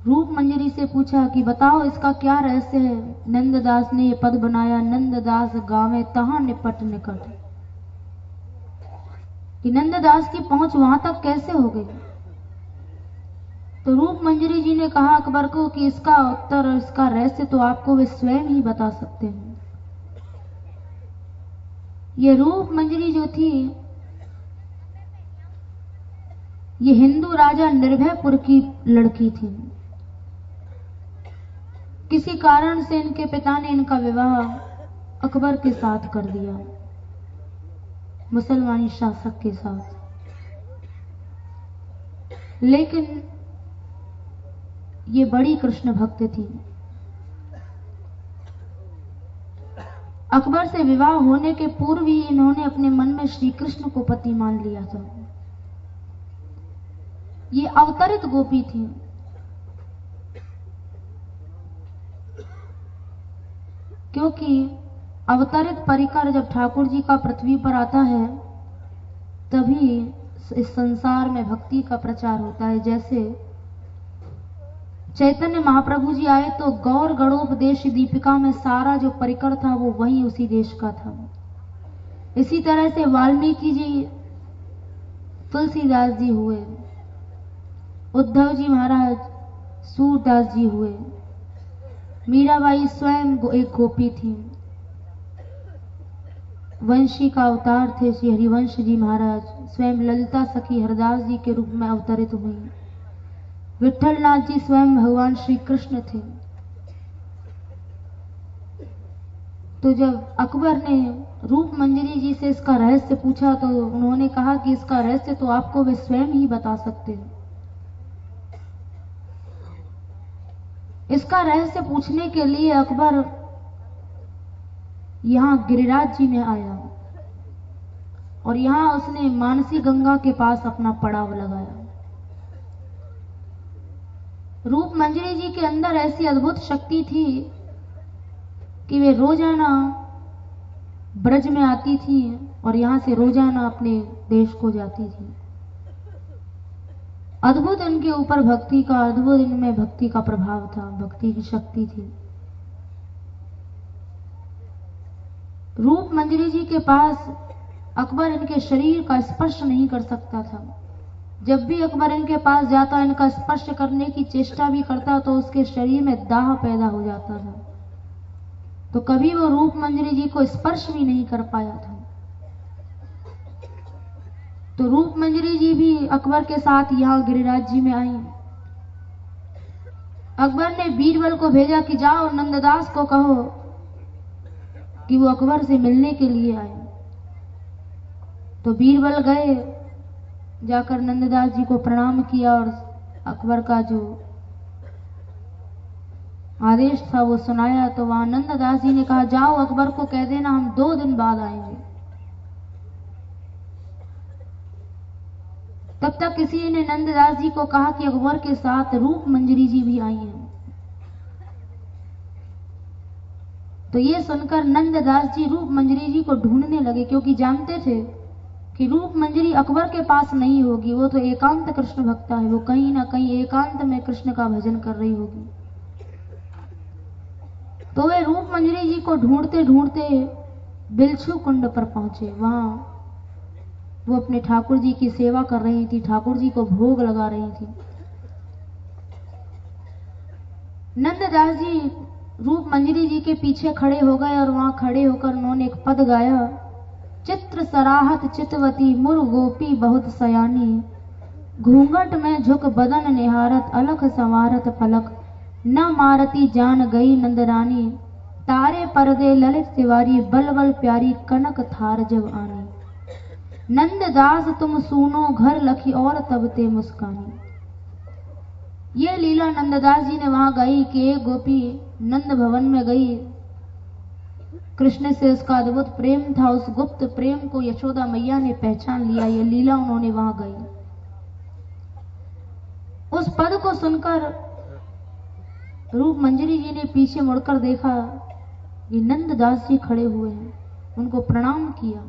Speaker 1: रूप मंजरी से पूछा कि बताओ इसका क्या रहस्य है। नंददास ने ये पद बनाया, नंददास गावे तहां निपट निकट, कि नंददास की पहुंच वहां तक कैसे हो गई। तो रूप मंजरी जी ने कहा अकबर को कि इसका उत्तर और इसका रहस्य तो आपको वे स्वयं ही बता सकते हैं। ये रूप मंजरी जो थी ये हिंदू राजा निर्भयपुर की लड़की थी। किसी कारण से इनके पिता ने इनका विवाह अकबर के साथ कर दिया, मुसलमानी शासक के साथ। लेकिन ये बड़ी कृष्ण भक्त थी। अकबर से विवाह होने के पूर्व ही इन्होंने अपने मन में श्री कृष्ण को पति मान लिया था। ये अवतरित गोपी थी। क्योंकि अवतरित परिकर जब ठाकुर जी का पृथ्वी पर आता है तभी इस संसार में भक्ति का प्रचार होता है। जैसे चैतन्य महाप्रभु जी आए तो गौर गणोपदेश दीपिका में सारा जो परिकर था वो वही उसी देश का था। इसी तरह से वाल्मीकि जी, तुलसीदास जी हुए, उद्धव जी महाराज, सूरदास जी हुए, मीराबाई स्वयं एक गोपी थी। वंशी का अवतार थे श्री हरिवंश जी महाराज, स्वयं ललिता सखी हरदास जी के रूप में अवतरित हुई। विठलनाथ जी स्वयं भगवान श्री कृष्ण थे। तो जब अकबर ने रूप मंजरी जी से इसका रहस्य पूछा तो उन्होंने कहा कि इसका रहस्य तो आपको वे स्वयं ही बता सकते हैं। इसका रहस्य पूछने के लिए अकबर यहां गिरिराज जी में आया और यहां उसने मानसी गंगा के पास अपना पड़ाव लगाया। रूप मंजरी जी के अंदर ऐसी अद्भुत शक्ति थी कि वे रोजाना ब्रज में आती थी और यहां से रोजाना अपने देश को जाती थी। अद्भुत इनके ऊपर भक्ति का, अद्भुत इनमें भक्ति का प्रभाव था, भक्ति की शक्ति थी। रूप मंजरी जी के पास अकबर इनके शरीर का स्पर्श नहीं कर सकता था। जब भी अकबर इनके पास जाता, इनका स्पर्श करने की चेष्टा भी करता तो उसके शरीर में दाह पैदा हो जाता था। तो कभी वो रूप मंजरी जी को स्पर्श भी नहीं कर पाया था। तो रूप मंजरी जी भी अकबर के साथ यहां गिरिराज जी में आई। अकबर ने बीरबल को भेजा कि जाओ नंददास को कहो कि वो अकबर से मिलने के लिए आए। तो बीरबल गए, जाकर नंददास जी को प्रणाम किया और अकबर का जो आदेश था वो सुनाया। तो वहां नंददास जी ने कहा जाओ अकबर को कह देना हम 2 दिन बाद आएंगे। तब तक किसी ने नंददास जी को कहा कि अकबर के साथ रूप मंजरी जी भी आई हैं। तो ये सुनकर नंददास जी रूप मंजरी जी को ढूंढने लगे, क्योंकि जानते थे कि रूप मंजरी अकबर के पास नहीं होगी। वो तो एकांत कृष्ण भक्ता है, वो कहीं ना कहीं एकांत में कृष्ण का भजन कर रही होगी। तो वे रूप मंजरी जी को ढूंढते ढूंढते बिलछू कुंड पर पहुंचे। वहां वो अपने ठाकुर जी की सेवा कर रही थी, ठाकुर जी को भोग लगा रही थी। नंददास जी रूप मंजरी जी के पीछे खड़े हो गए और वहां खड़े होकर उन्होंने एक पद गाया, चित्र सराहत चितवती मुर गोपी बहुत सयानी, घूंघट में झुक बदन निहारत अलख संवारत पलक, न मारती जान गई नंदरानी, तारे पर्दे ललित तिवारी बल बल प्यारी कनक थार जब आनी, नंददास तुम सुनो घर लखी और तब ते मुस्कानी। ये लीला नंददास जी ने वहां गाई कि एक गोपी नंद भवन में गई, कृष्ण से उसका अद्भुत प्रेम था, उस गुप्त प्रेम को यशोदा मैया ने पहचान लिया। ये लीला उन्होंने वहां गाई। उस पद को सुनकर रूप मंजरी जी ने पीछे मुड़कर देखा ये नंददास जी खड़े हुए हैं, उनको प्रणाम किया।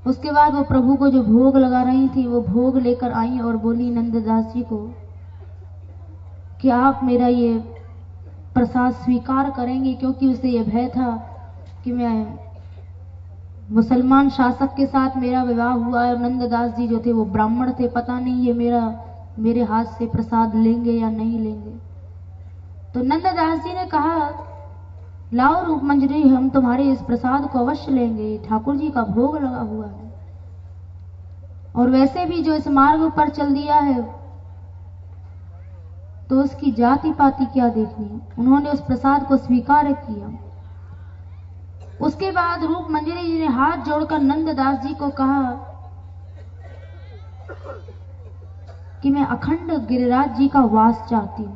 Speaker 1: उसके बाद वो प्रभु को जो भोग लगा रही थी वो भोग लेकर आई और बोली नंददास जी को कि आप मेरा ये प्रसाद स्वीकार करेंगे, क्योंकि उसे ये भय था कि मैं मुसलमान शासक के साथ मेरा विवाह हुआ है और नंददास जी जो थे वो ब्राह्मण थे, पता नहीं ये मेरे हाथ से प्रसाद लेंगे या नहीं लेंगे। तो नंददास जी ने कहा लाओ रूप मंजरी, हम तुम्हारे इस प्रसाद को अवश्य लेंगे, ठाकुर जी का भोग लगा हुआ है और वैसे भी जो इस मार्ग पर चल दिया है तो उसकी जाति पाति क्या देखनी है। उन्होंने उस प्रसाद को स्वीकार किया। उसके बाद रूप मंजरी जी ने हाथ जोड़कर नंददास जी को कहा कि मैं अखंड गिरिराज जी का वास चाहती हूं।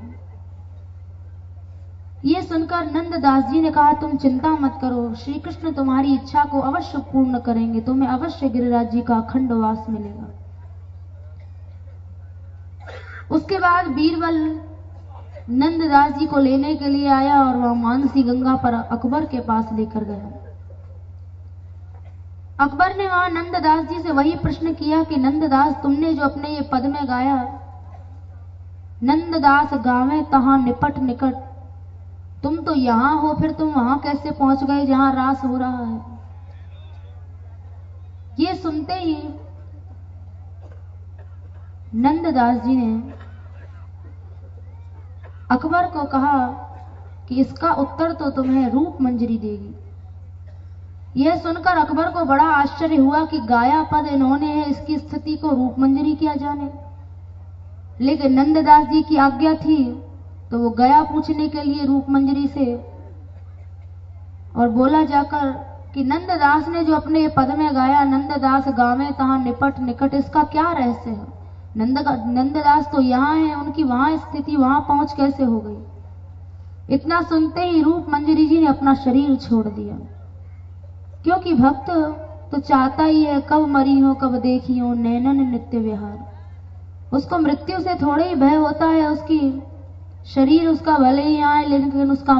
Speaker 1: ये सुनकर नंददास जी ने कहा तुम चिंता मत करो, श्री कृष्ण तुम्हारी इच्छा को अवश्य पूर्ण करेंगे, तुम्हें अवश्य गिरिराज जी का अखंड वास मिलेगा। उसके बाद बीरबल नंददास जी को लेने के लिए आया और वह मानसी गंगा पर अकबर के पास लेकर गया। अकबर ने वहां नंददास जी से वही प्रश्न किया कि नंददास तुमने जो अपने ये पद में गाया, नंददास गावे तहां निपट निकट, तुम तो यहां हो फिर तुम वहां कैसे पहुंच गए जहां रास हो रहा है। ये सुनते ही नंददास जी ने अकबर को कहा कि इसका उत्तर तो तुम्हें रूप मंजरी देगी। यह सुनकर अकबर को बड़ा आश्चर्य हुआ कि गाया पद इन्होंने है, इसकी स्थिति को रूप मंजरी क्या जाने। लेकिन नंददास जी की आज्ञा थी तो वो गया पूछने के लिए रूप मंजरी से और बोला जाकर कि नंददास ने जो अपने पद में गाया, नंददास गावे तहां निपट निकट, इसका क्या रहस्य है। नंददास तो यहाँ है, उनकी वहां स्थिति वहां पहुंच कैसे हो गई। इतना सुनते ही रूप मंजरी जी ने अपना शरीर छोड़ दिया, क्योंकि भक्त तो चाहता ही है कब मरी हो कब देखी हो नैनन नित्य विहार। उसको मृत्यु से थोड़े ही भय होता है, उसकी शरीर उसका भले ही आए लेकिन उसका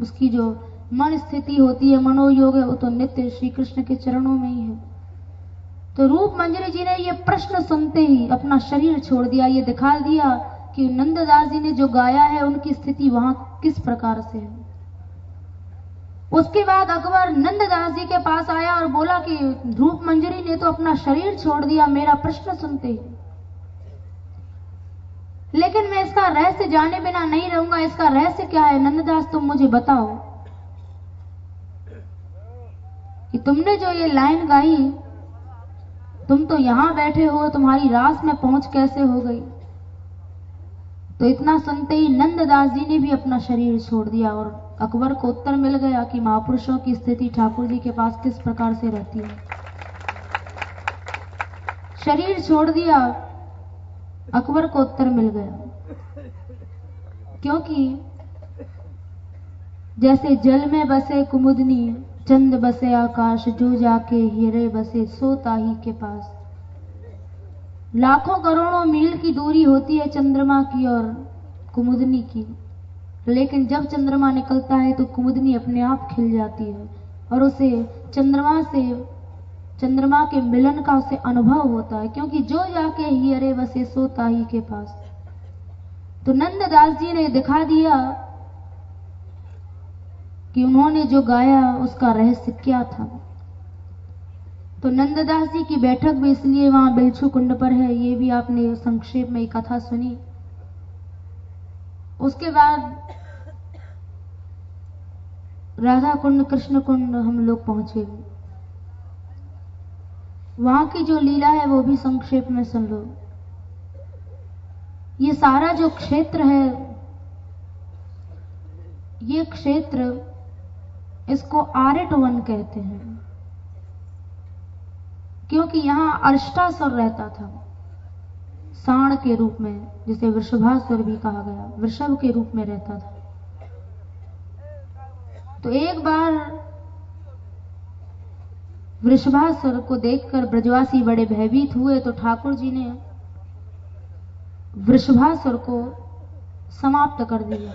Speaker 1: उसकी जो मन स्थिति होती है, मनोयोग है, वो तो नित्य श्री कृष्ण के चरणों में ही है। तो रूप मंजरी जी ने ये प्रश्न सुनते ही अपना शरीर छोड़ दिया। ये दिखा दिया कि नंददास जी ने जो गाया है उनकी स्थिति वहां किस प्रकार से है। उसके बाद अकबर नंददास जी के पास आया और बोला कि रूप मंजरी ने तो अपना शरीर छोड़ दिया मेरा प्रश्न सुनते ही, लेकिन मैं इसका रहस्य जाने बिना नहीं रहूंगा। इसका रहस्य क्या है नंददास, तुम मुझे बताओ कि तुमने जो ये लाइन गाई, तुम तो यहां बैठे हो, तुम्हारी रास में पहुंच कैसे हो गई। तो इतना सुनते ही नंददास जी ने भी अपना शरीर छोड़ दिया और अकबर को उत्तर मिल गया कि महापुरुषों की स्थिति ठाकुर जी के पास किस प्रकार से रहती है। शरीर छोड़ दिया, अकबर को उत्तर मिल गया, क्योंकि जैसे जल में बसे कुमुदनी, चंद बसे आकाश, जो जाके हीरे बसे सो ताही के पास। लाखों करोड़ों मील की दूरी होती है चंद्रमा की और कुमुदनी की, लेकिन जब चंद्रमा निकलता है तो कुमुदनी अपने आप खिल जाती है और उसे चंद्रमा के मिलन का उसे अनुभव होता है, क्योंकि जो जाके हीरे बसे सो ताही के पास। तो नंददास जी ने दिखा दिया कि उन्होंने जो गाया उसका रहस्य क्या था। तो नंददास जी की बैठक भी इसलिए वहां बिलछू कुंड पर है, ये भी आपने संक्षेप में कथा सुनी। उसके बाद राधा कुंड कृष्ण कुंड हम लोग पहुंचे। वहां की जो लीला है वो भी संक्षेप में सुन लो। ये सारा जो क्षेत्र है, ये क्षेत्र इसको आर्ट वन कहते हैं, क्योंकि यहां अष्टासुर रहता था साण के रूप में, जिसे वृषभासुर भी कहा गया, वृषभ के रूप में रहता था। तो एक बार वृषभासुर को देखकर ब्रजवासी बड़े भयभीत हुए, तो ठाकुर जी ने वृषभासुर को समाप्त कर दिया।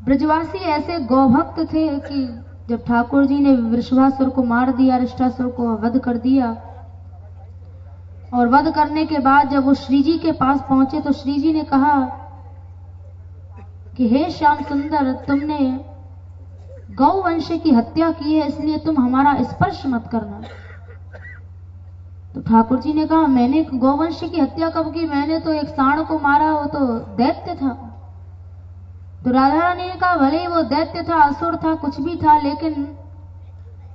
Speaker 1: ब्रजवासी ऐसे गौभक्त थे कि जब ठाकुर जी ने वृषभासुर को मार दिया, अरिष्टासुर को वध कर दिया, और वध करने के बाद जब वो श्री जी के पास पहुंचे तो श्री जी ने कहा कि हे श्याम सुंदर, तुमने गौवंश की हत्या की है, इसलिए तुम हमारा स्पर्श मत करना। तो ठाकुर जी ने कहा, मैंने गौवंश की हत्या कब की? मैंने तो एक सांड को मारा, वो तो दैत्य था। तो राधा रानी ने कहा, भले ही वो दैत्य था, असुर था, कुछ भी था, लेकिन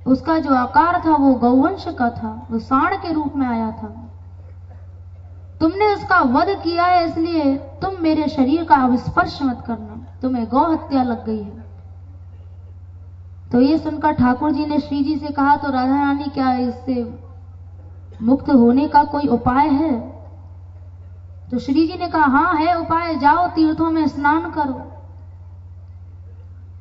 Speaker 1: उसका जो आकार था वो गौवंश का था, वो सांड के रूप में आया था। तुमने उसका वध किया है, इसलिए तुम मेरे शरीर का अब स्पर्श मत करना, तुम्हें गौ हत्या लग गई है। तो ये सुनकर ठाकुर जी ने श्री जी से कहा, तो राधा रानी, क्या इससे मुक्त होने का कोई उपाय है? तो श्री जी ने कहा, हाँ है उपाय, जाओ तीर्थों में स्नान करो।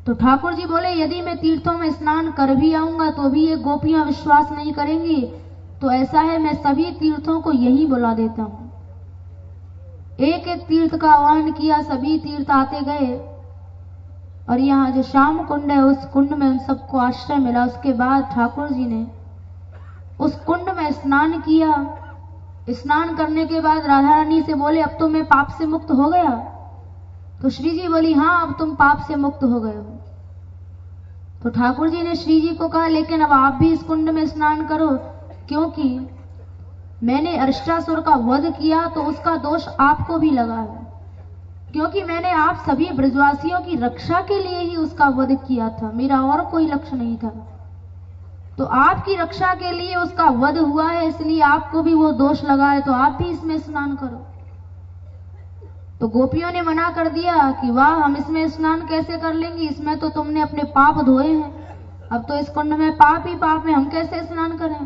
Speaker 1: तो ठाकुर जी बोले, यदि मैं तीर्थों में स्नान कर भी आऊंगा तो भी ये गोपियां विश्वास नहीं करेंगी, तो ऐसा है, मैं सभी तीर्थों को यही बुला देता हूं। एक एक तीर्थ का आह्वान किया, सभी तीर्थ आते गए, और यहाँ जो श्याम कुंड है उस कुंड में उन सबको आश्रय मिला। उसके बाद ठाकुर जी ने उस कुंड में स्नान किया। स्नान करने के बाद राधा रानी से बोले, अब तो मैं पाप से मुक्त हो गया? तो श्री जी बोली, हाँ, अब तुम पाप से मुक्त हो गए हो। तो ठाकुर जी ने श्री जी को कहा, लेकिन अब आप भी इस कुंड में स्नान करो, क्योंकि मैंने अरिष्टासुर का वध किया तो उसका दोष आपको भी लगा है, क्योंकि मैंने आप सभी ब्रजवासियों की रक्षा के लिए ही उसका वध किया था, मेरा और कोई लक्ष्य नहीं था। तो आपकी रक्षा के लिए उसका वध हुआ है, इसलिए आपको भी वो दोष लगा है, तो आप भी इसमें स्नान करो। तो गोपियों ने मना कर दिया कि वाह, हम इसमें स्नान कैसे कर लेंगे, इसमें तो तुमने अपने पाप धोए हैं, अब तो इस कुंड में पाप ही पाप में, हम कैसे स्नान करें?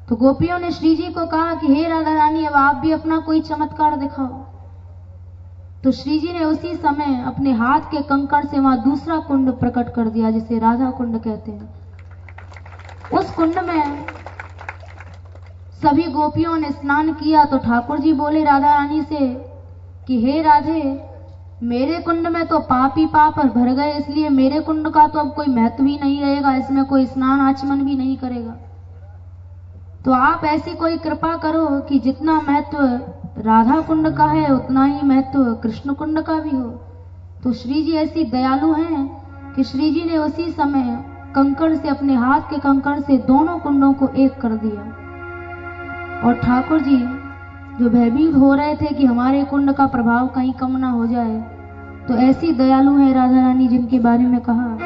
Speaker 1: तो गोपियों ने श्री जी को कहा कि हे राधा रानी, अब आप भी अपना कोई चमत्कार दिखाओ। तो श्री जी ने उसी समय अपने हाथ के कंकड़ से वहां दूसरा कुंड प्रकट कर दिया, जिसे राधा कुंड कहते हैं। उस कुंड में सभी गोपियों ने स्नान किया। तो ठाकुर जी बोले राधा रानी से कि हे राधे, मेरे कुंड में तो पाप ही पाप भर गए, इसलिए मेरे कुंड का तो अब कोई महत्व ही नहीं रहेगा, इसमें कोई स्नान आचमन भी नहीं करेगा। तो आप ऐसी कोई कृपा करो कि जितना महत्व राधा कुंड का है उतना ही महत्व कृष्ण कुंड का भी हो। तो श्री जी ऐसी दयालु हैं कि श्री जी ने उसी समय कंकड़ से, अपने हाथ के कंकड़ से दोनों कुंडों को एक कर दिया। और ठाकुर जी जो भयभीत हो रहे थे कि हमारे कुंड का प्रभाव कहीं कम ना हो जाए, तो ऐसी दयालु है राधा रानी जिनके बारे में कहा,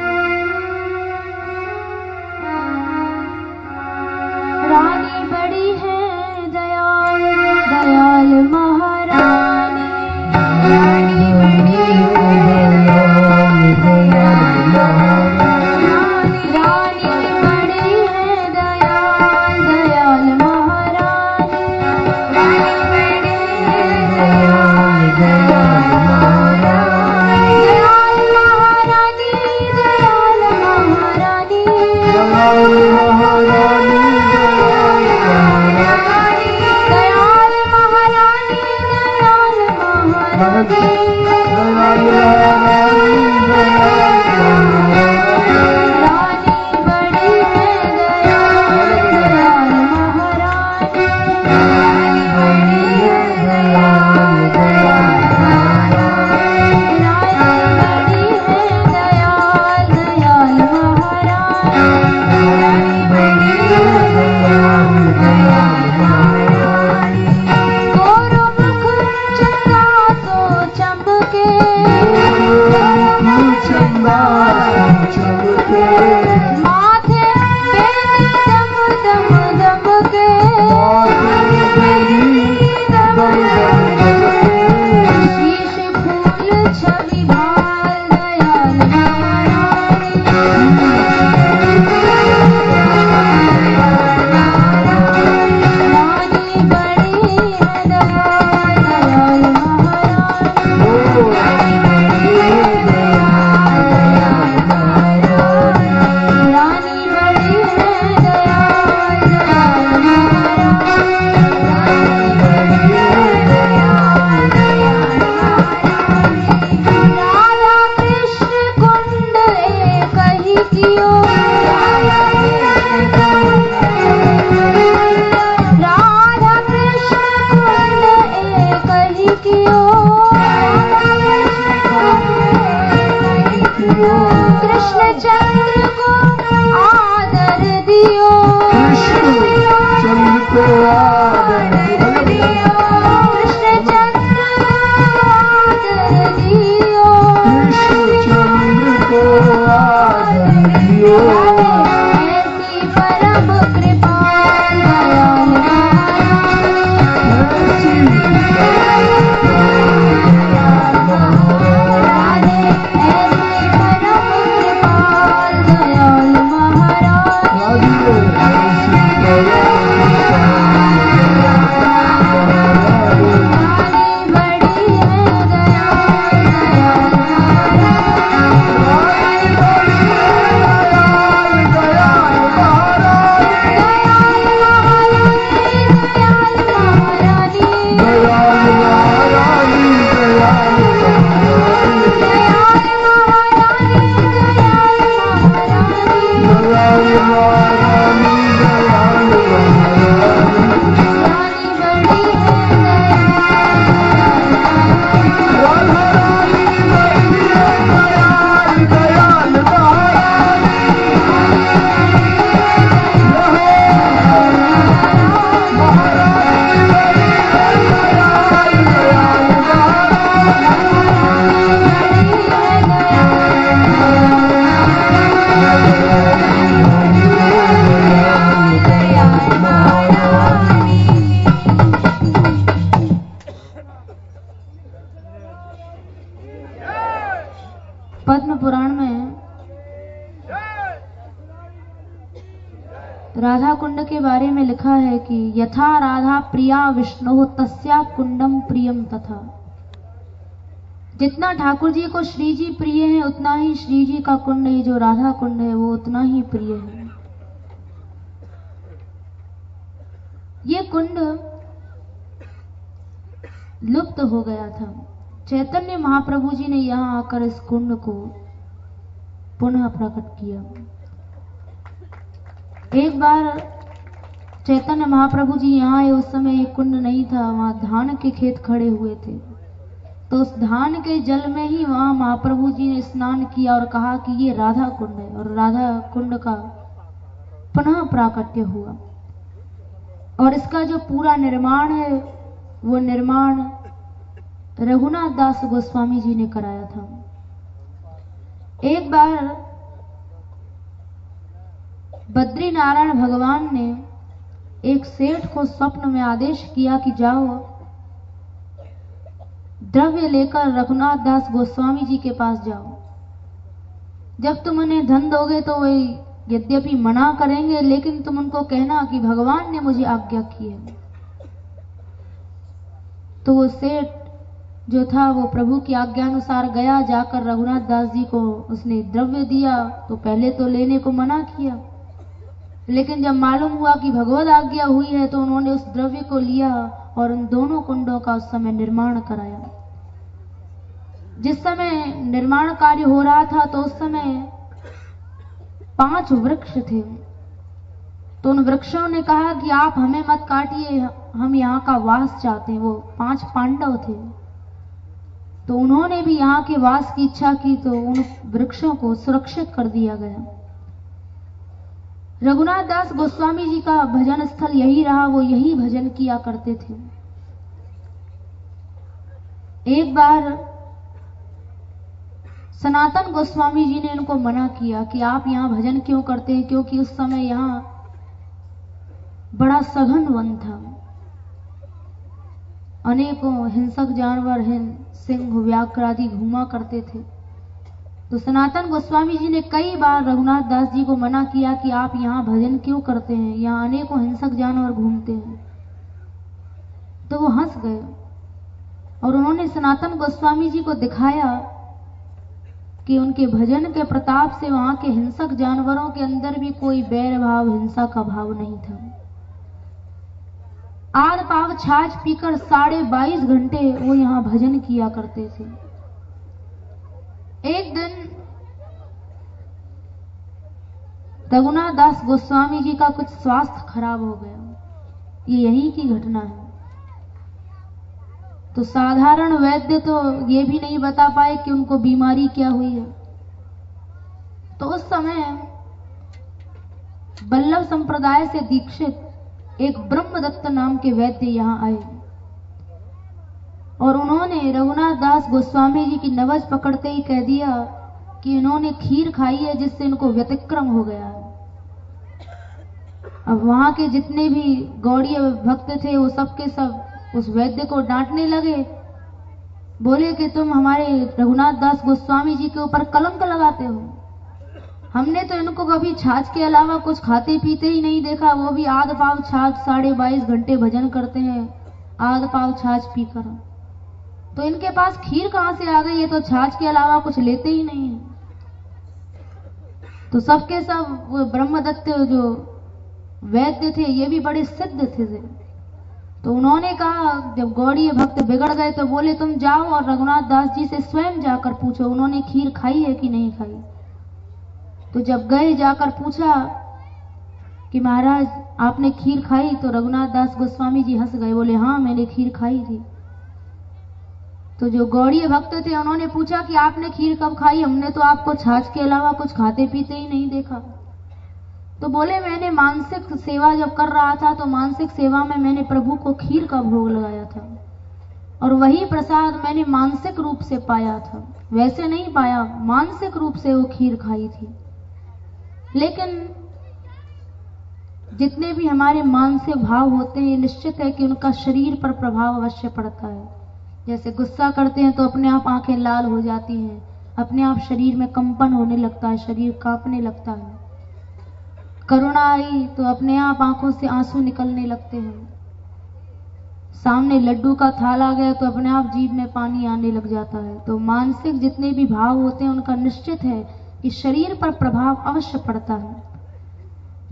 Speaker 1: रानी बड़ी है दयाल, दयाल महारानी, रानी बड़ी है दयाल, दयाल महारानी, रानी बड़ी है दयाल, दयाल महारानी, रानी बड़ी है दयाल, दयाल महारानी, दयाल महारानी, दयाल महारानी, दयाल महारानी, पद्म पुराण में राधा कुंड के बारे में लिखा है कि यथा राधा प्रिया विष्णु तस्या कुंडम प्रियम तथा। जितना ठाकुर जी को श्री जी प्रिय है उतना ही श्री जी का कुंड, ये जो राधा कुंड है वो उतना ही प्रिय है। ये कुंड लुप्त हो गया था। चैतन्य महाप्रभु जी ने यहाँ आकर इस कुंड को पुनः प्रकट किया। एक बार चैतन्य महाप्रभु जी यहाँ आए, उस समय ये कुंड नहीं था, वहां धान के खेत खड़े हुए थे। तो उस धान के जल में ही वहां महाप्रभु जी ने स्नान किया और कहा कि ये राधा कुंड है, और राधा कुंड का पुनः प्राकट्य हुआ। और इसका जो पूरा निर्माण है वो निर्माण रघुनाथ दास गोस्वामी जी ने कराया था। एक बार बद्री नारायण भगवान ने एक सेठ को स्वप्न में आदेश किया कि जाओ द्रव्य लेकर रघुनाथ दास गोस्वामी जी के पास जाओ। जब तुम उन्हें धन दोगे तो वे यद्यपि मना करेंगे, लेकिन तुम उनको कहना कि भगवान ने मुझे आज्ञा की है। तो वो सेठ जो था वो प्रभु की आज्ञा अनुसार गया, जाकर रघुनाथ दास जी को उसने द्रव्य दिया। तो पहले तो लेने को मना किया, लेकिन जब मालूम हुआ कि भगवद आज्ञा हुई है तो उन्होंने उस द्रव्य को लिया और उन दोनों कुंडों का उस समय निर्माण कराया। जिस समय निर्माण कार्य हो रहा था तो उस समय 5 वृक्ष थे। तो उन वृक्षों ने कहा कि आप हमें मत काटिए, हम यहाँ का वास चाहते हैं। वो 5 पांडव थे, तो उन्होंने भी यहाँ के वास की इच्छा की, तो उन वृक्षों को सुरक्षित कर दिया गया। रघुनाथ दास गोस्वामी जी का भजन स्थल यही रहा, वो यही भजन किया करते थे। एक बार सनातन गोस्वामी जी ने इनको मना किया कि आप यहाँ भजन क्यों करते हैं, क्योंकि उस समय यहाँ बड़ा सघन वन था। अनेकों हिंसक जानवर, सिंह, व्याघ्र आदि घूमा करते थे। तो सनातन गोस्वामी जी ने कई बार रघुनाथ दास जी को मना किया कि आप यहाँ भजन क्यों करते हैं, यहाँ अनेकों हिंसक जानवर घूमते हैं। तो वो हंस गए और उन्होंने सनातन गोस्वामी जी को दिखाया कि उनके भजन के प्रताप से वहां के हिंसक जानवरों के अंदर भी कोई बैर भाव, हिंसा का भाव नहीं था। आध पाव छाछ पीकर 22.5 घंटे वो यहाँ भजन किया करते थे। एक दिन रघुनाथ दास गोस्वामी जी का कुछ स्वास्थ्य खराब हो गया, ये यहीं की घटना है। तो साधारण वैद्य तो ये भी नहीं बता पाए कि उनको बीमारी क्या हुई है। तो उस समय बल्लभ संप्रदाय से दीक्षित एक ब्रह्मदत्त नाम के वैद्य यहाँ आए और उन्होंने रघुनाथ दास गोस्वामी जी की नवज पकड़ते ही कह दिया कि इन्होंने खीर खाई है जिससे इनको व्यतिक्रम हो गया है। अब वहां के जितने भी गौड़ीय भक्त थे वो सब के सब उस वैद्य को डांटने लगे, बोले कि तुम हमारे रघुनाथ दास गोस्वामी जी के ऊपर कलंक लगाते हो। हमने तो इनको कभी छाछ के अलावा कुछ खाते पीते ही नहीं देखा, वो भी आध पाव छाछ 22.5 घंटे भजन करते हैं आध पाव छाछ पीकर। तो इनके पास खीर कहां से आ गई, ये तो छाछ के अलावा कुछ लेते ही नहीं है। तो सबके सब वो ब्रह्मदत्त जो वैद्य थे ये भी बड़े सिद्ध थे। तो उन्होंने कहा, जब गौड़ीय भक्त बिगड़ गए तो बोले तुम जाओ और रघुनाथ दास जी से स्वयं जाकर पूछो उन्होंने खीर खाई है कि नहीं खाई। तो जब गए जाकर पूछा कि महाराज आपने खीर खाई, तो रघुनाथ दास गोस्वामी जी हंस गए, बोले हाँ मैंने खीर खाई थी। तो जो गौड़ीय भक्त थे उन्होंने पूछा कि आपने खीर कब खाई, हमने तो आपको छाछ के अलावा कुछ खाते पीते ही नहीं देखा। तो बोले मैंने मानसिक सेवा जब कर रहा था तो मानसिक सेवा में मैंने प्रभु को खीर का भोग लगाया था और वही प्रसाद मैंने मानसिक रूप से पाया था, वैसे नहीं पाया, मानसिक रूप से वो खीर खाई थी। लेकिन जितने भी हमारे मानसिक भाव होते हैं, ये निश्चित है कि उनका शरीर पर प्रभाव अवश्य पड़ता है। जैसे गुस्सा करते हैं तो अपने आप आंखें लाल हो जाती हैं, अपने आप शरीर में कंपन होने लगता है, शरीर कांपने लगता है। करुणा आई तो अपने आप आंखों से आंसू निकलने लगते हैं। सामने लड्डू का थाल आ गया तो अपने आप जीभ में पानी आने लग जाता है। तो मानसिक जितने भी भाव होते हैं उनका निश्चित है कि शरीर पर प्रभाव अवश्य पड़ता है।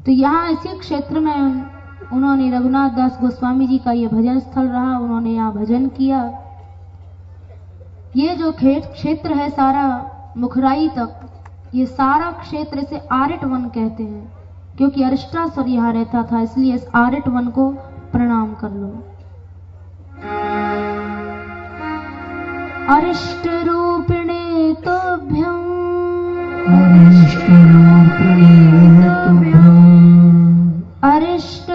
Speaker 1: तो यहाँ इसी क्षेत्र में उन्होंने, रघुनाथ दास गोस्वामी जी का ये भजन स्थल रहा, उन्होंने यहाँ भजन किया। ये जो क्षेत्र है सारा मुखराई तक, ये सारा क्षेत्र इसे आरिट वन कहते हैं, क्योंकि अरिष्टासुर यहाँ रहता था, इसलिए इस आरिट वन को प्रणाम कर लो। अरिष्ट रूपिणे तुभ्यं,
Speaker 2: अरिष्ट रूपिणे तुभ्यं,
Speaker 1: अरिष्ट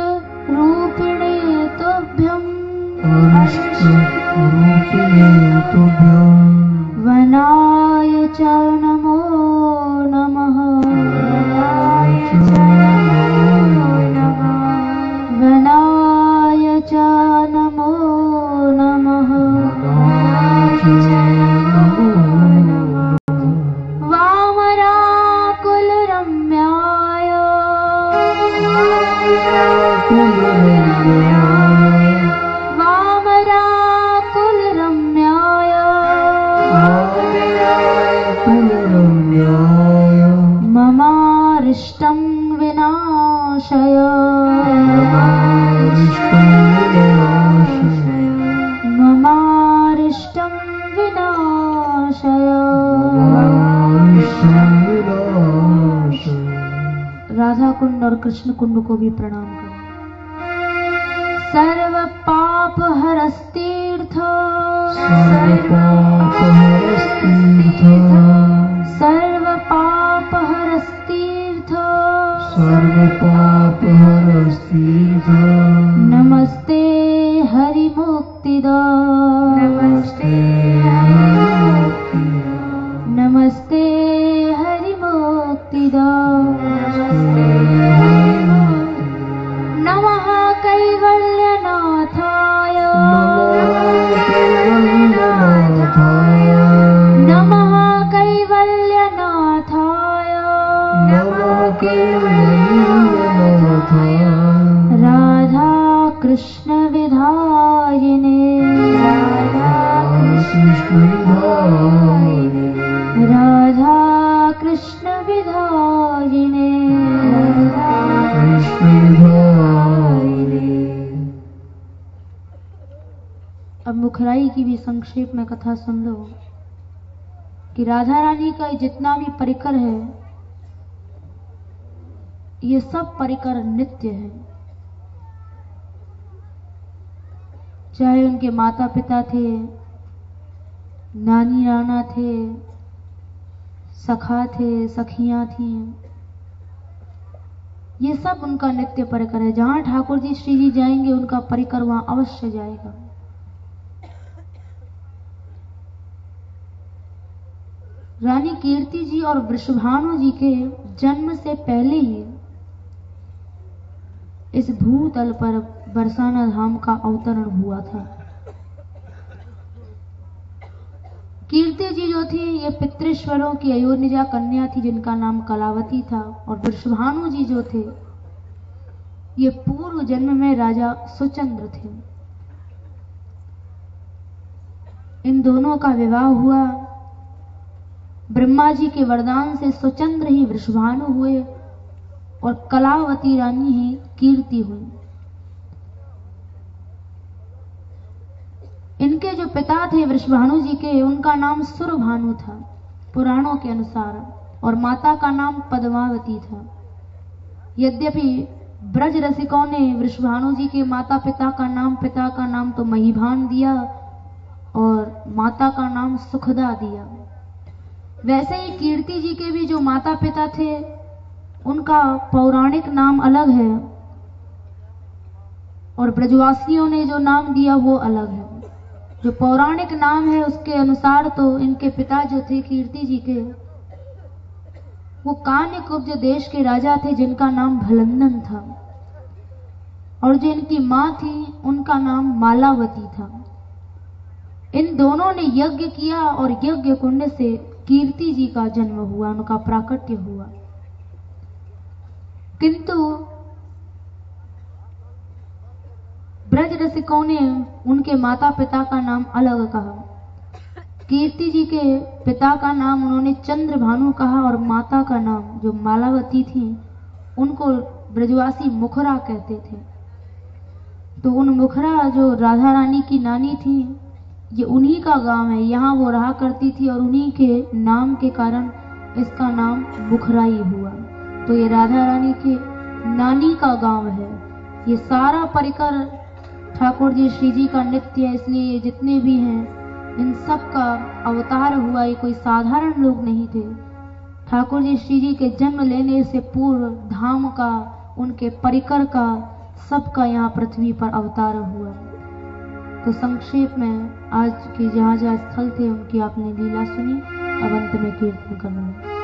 Speaker 1: रूपिणे तुभ्यं,
Speaker 2: अरिष्ट रूपिणे तुभ्यं,
Speaker 1: वनाय च नमो नमः, वनाय च नमो नमः, वामराकुल रम्याय, वामराकुल रम्याय, ममारिष्टं विनाशय, ममारिष्टं विनाशय। राधा कुंड और कृष्ण कुंड को भी प्रणाम करें। सर्व पाप हरस्तीर्थ, सर्व पाप हरस्तीर्थ, सर्व पाप हरस्तीर्थ, नमस्ते हरि मुक्तिदा, नमस्ते नमस्ते हरि मुक्तिदा, नमः कैवल्यनाथाय, नमः कैवल्यनाथाय, राधा कृष्ण विधायिने, राधा कृष्ण विधायिने। अब मुखराई की भी संक्षेप में कथा सुन लो कि राधा रानी का जितना भी परिकर है, ये सब परिकर नित्य है। चाहे उनके माता पिता थे, नानी नाना थे, सखा थे, सखियां थी, ये सब उनका नित्य परिकर है। जहां ठाकुर जी श्री जी जाएंगे उनका परिकर वहां अवश्य जाएगा। रानी कीर्ति जी और वृषभानु जी के जन्म से पहले ही इस भूतल पर बरसाना धाम का अवतरण हुआ था। कीर्ति जी जो थी ये पितृश्वरों की अयोनिजा कन्या थी जिनका नाम कलावती था, और वृषभानु जी जो थे ये पूर्व जन्म में राजा सुचंद्र थे। इन दोनों का विवाह हुआ। ब्रह्मा जी के वरदान से सुचंद्र ही वृषभानु हुए और कलावती रानी ही कीर्ति हुई। इनके जो पिता थे वृषभानु जी के, उनका नाम सुरभानु था पुराणों के अनुसार, और माता का नाम पद्मावती था। यद्यपि ब्रज रसिकों ने वृषभानु जी के माता पिता का नाम तो महिभान दिया और माता का नाम सुखदा दिया। वैसे ही कीर्ति जी के भी जो माता पिता थे उनका पौराणिक नाम अलग है और ब्रजवासियों ने जो नाम दिया वो अलग है। जो पौराणिक नाम है उसके अनुसार तो इनके पिता जो थे कीर्ति जी के, वो कान्यकुब्ज देश के राजा थे जिनका नाम भलंदन था, और जो इनकी मां थी उनका नाम मालावती था। इन दोनों ने यज्ञ किया और यज्ञ कुंड से कीर्ति जी का जन्म हुआ, उनका प्राकट्य हुआ। किंतु ब्रज रसिकों ने उनके माता पिता का नाम अलग कहा। कीर्ति जी के पिता का नाम उन्होंने चंद्रभानु कहा और माता का नाम जो मालावती थी उनको ब्रजवासी मुखरा कहते थे। तो उन मुखरा जो राधा रानी की नानी थी, ये उन्हीं का गांव है, यहाँ वो रहा करती थी और उन्हीं के नाम के कारण इसका नाम मुखराई हुआ। तो ये राधा रानी के नानी का गांव है। ये सारा परिकर ठाकुर जी श्री जी का नित्य है, इसलिए ये जितने भी हैं इन सब का अवतार हुआ। ये कोई साधारण लोग नहीं थे। ठाकुर जी श्री जी के जन्म लेने से पूर्व धाम का, उनके परिकर का, सबका यहाँ पृथ्वी पर अवतार हुआ। तो संक्षेप में आज के जहाँ जहाँ स्थल थे उनकी आपने लीला सुनी। अब अंत में कीर्तन करना है।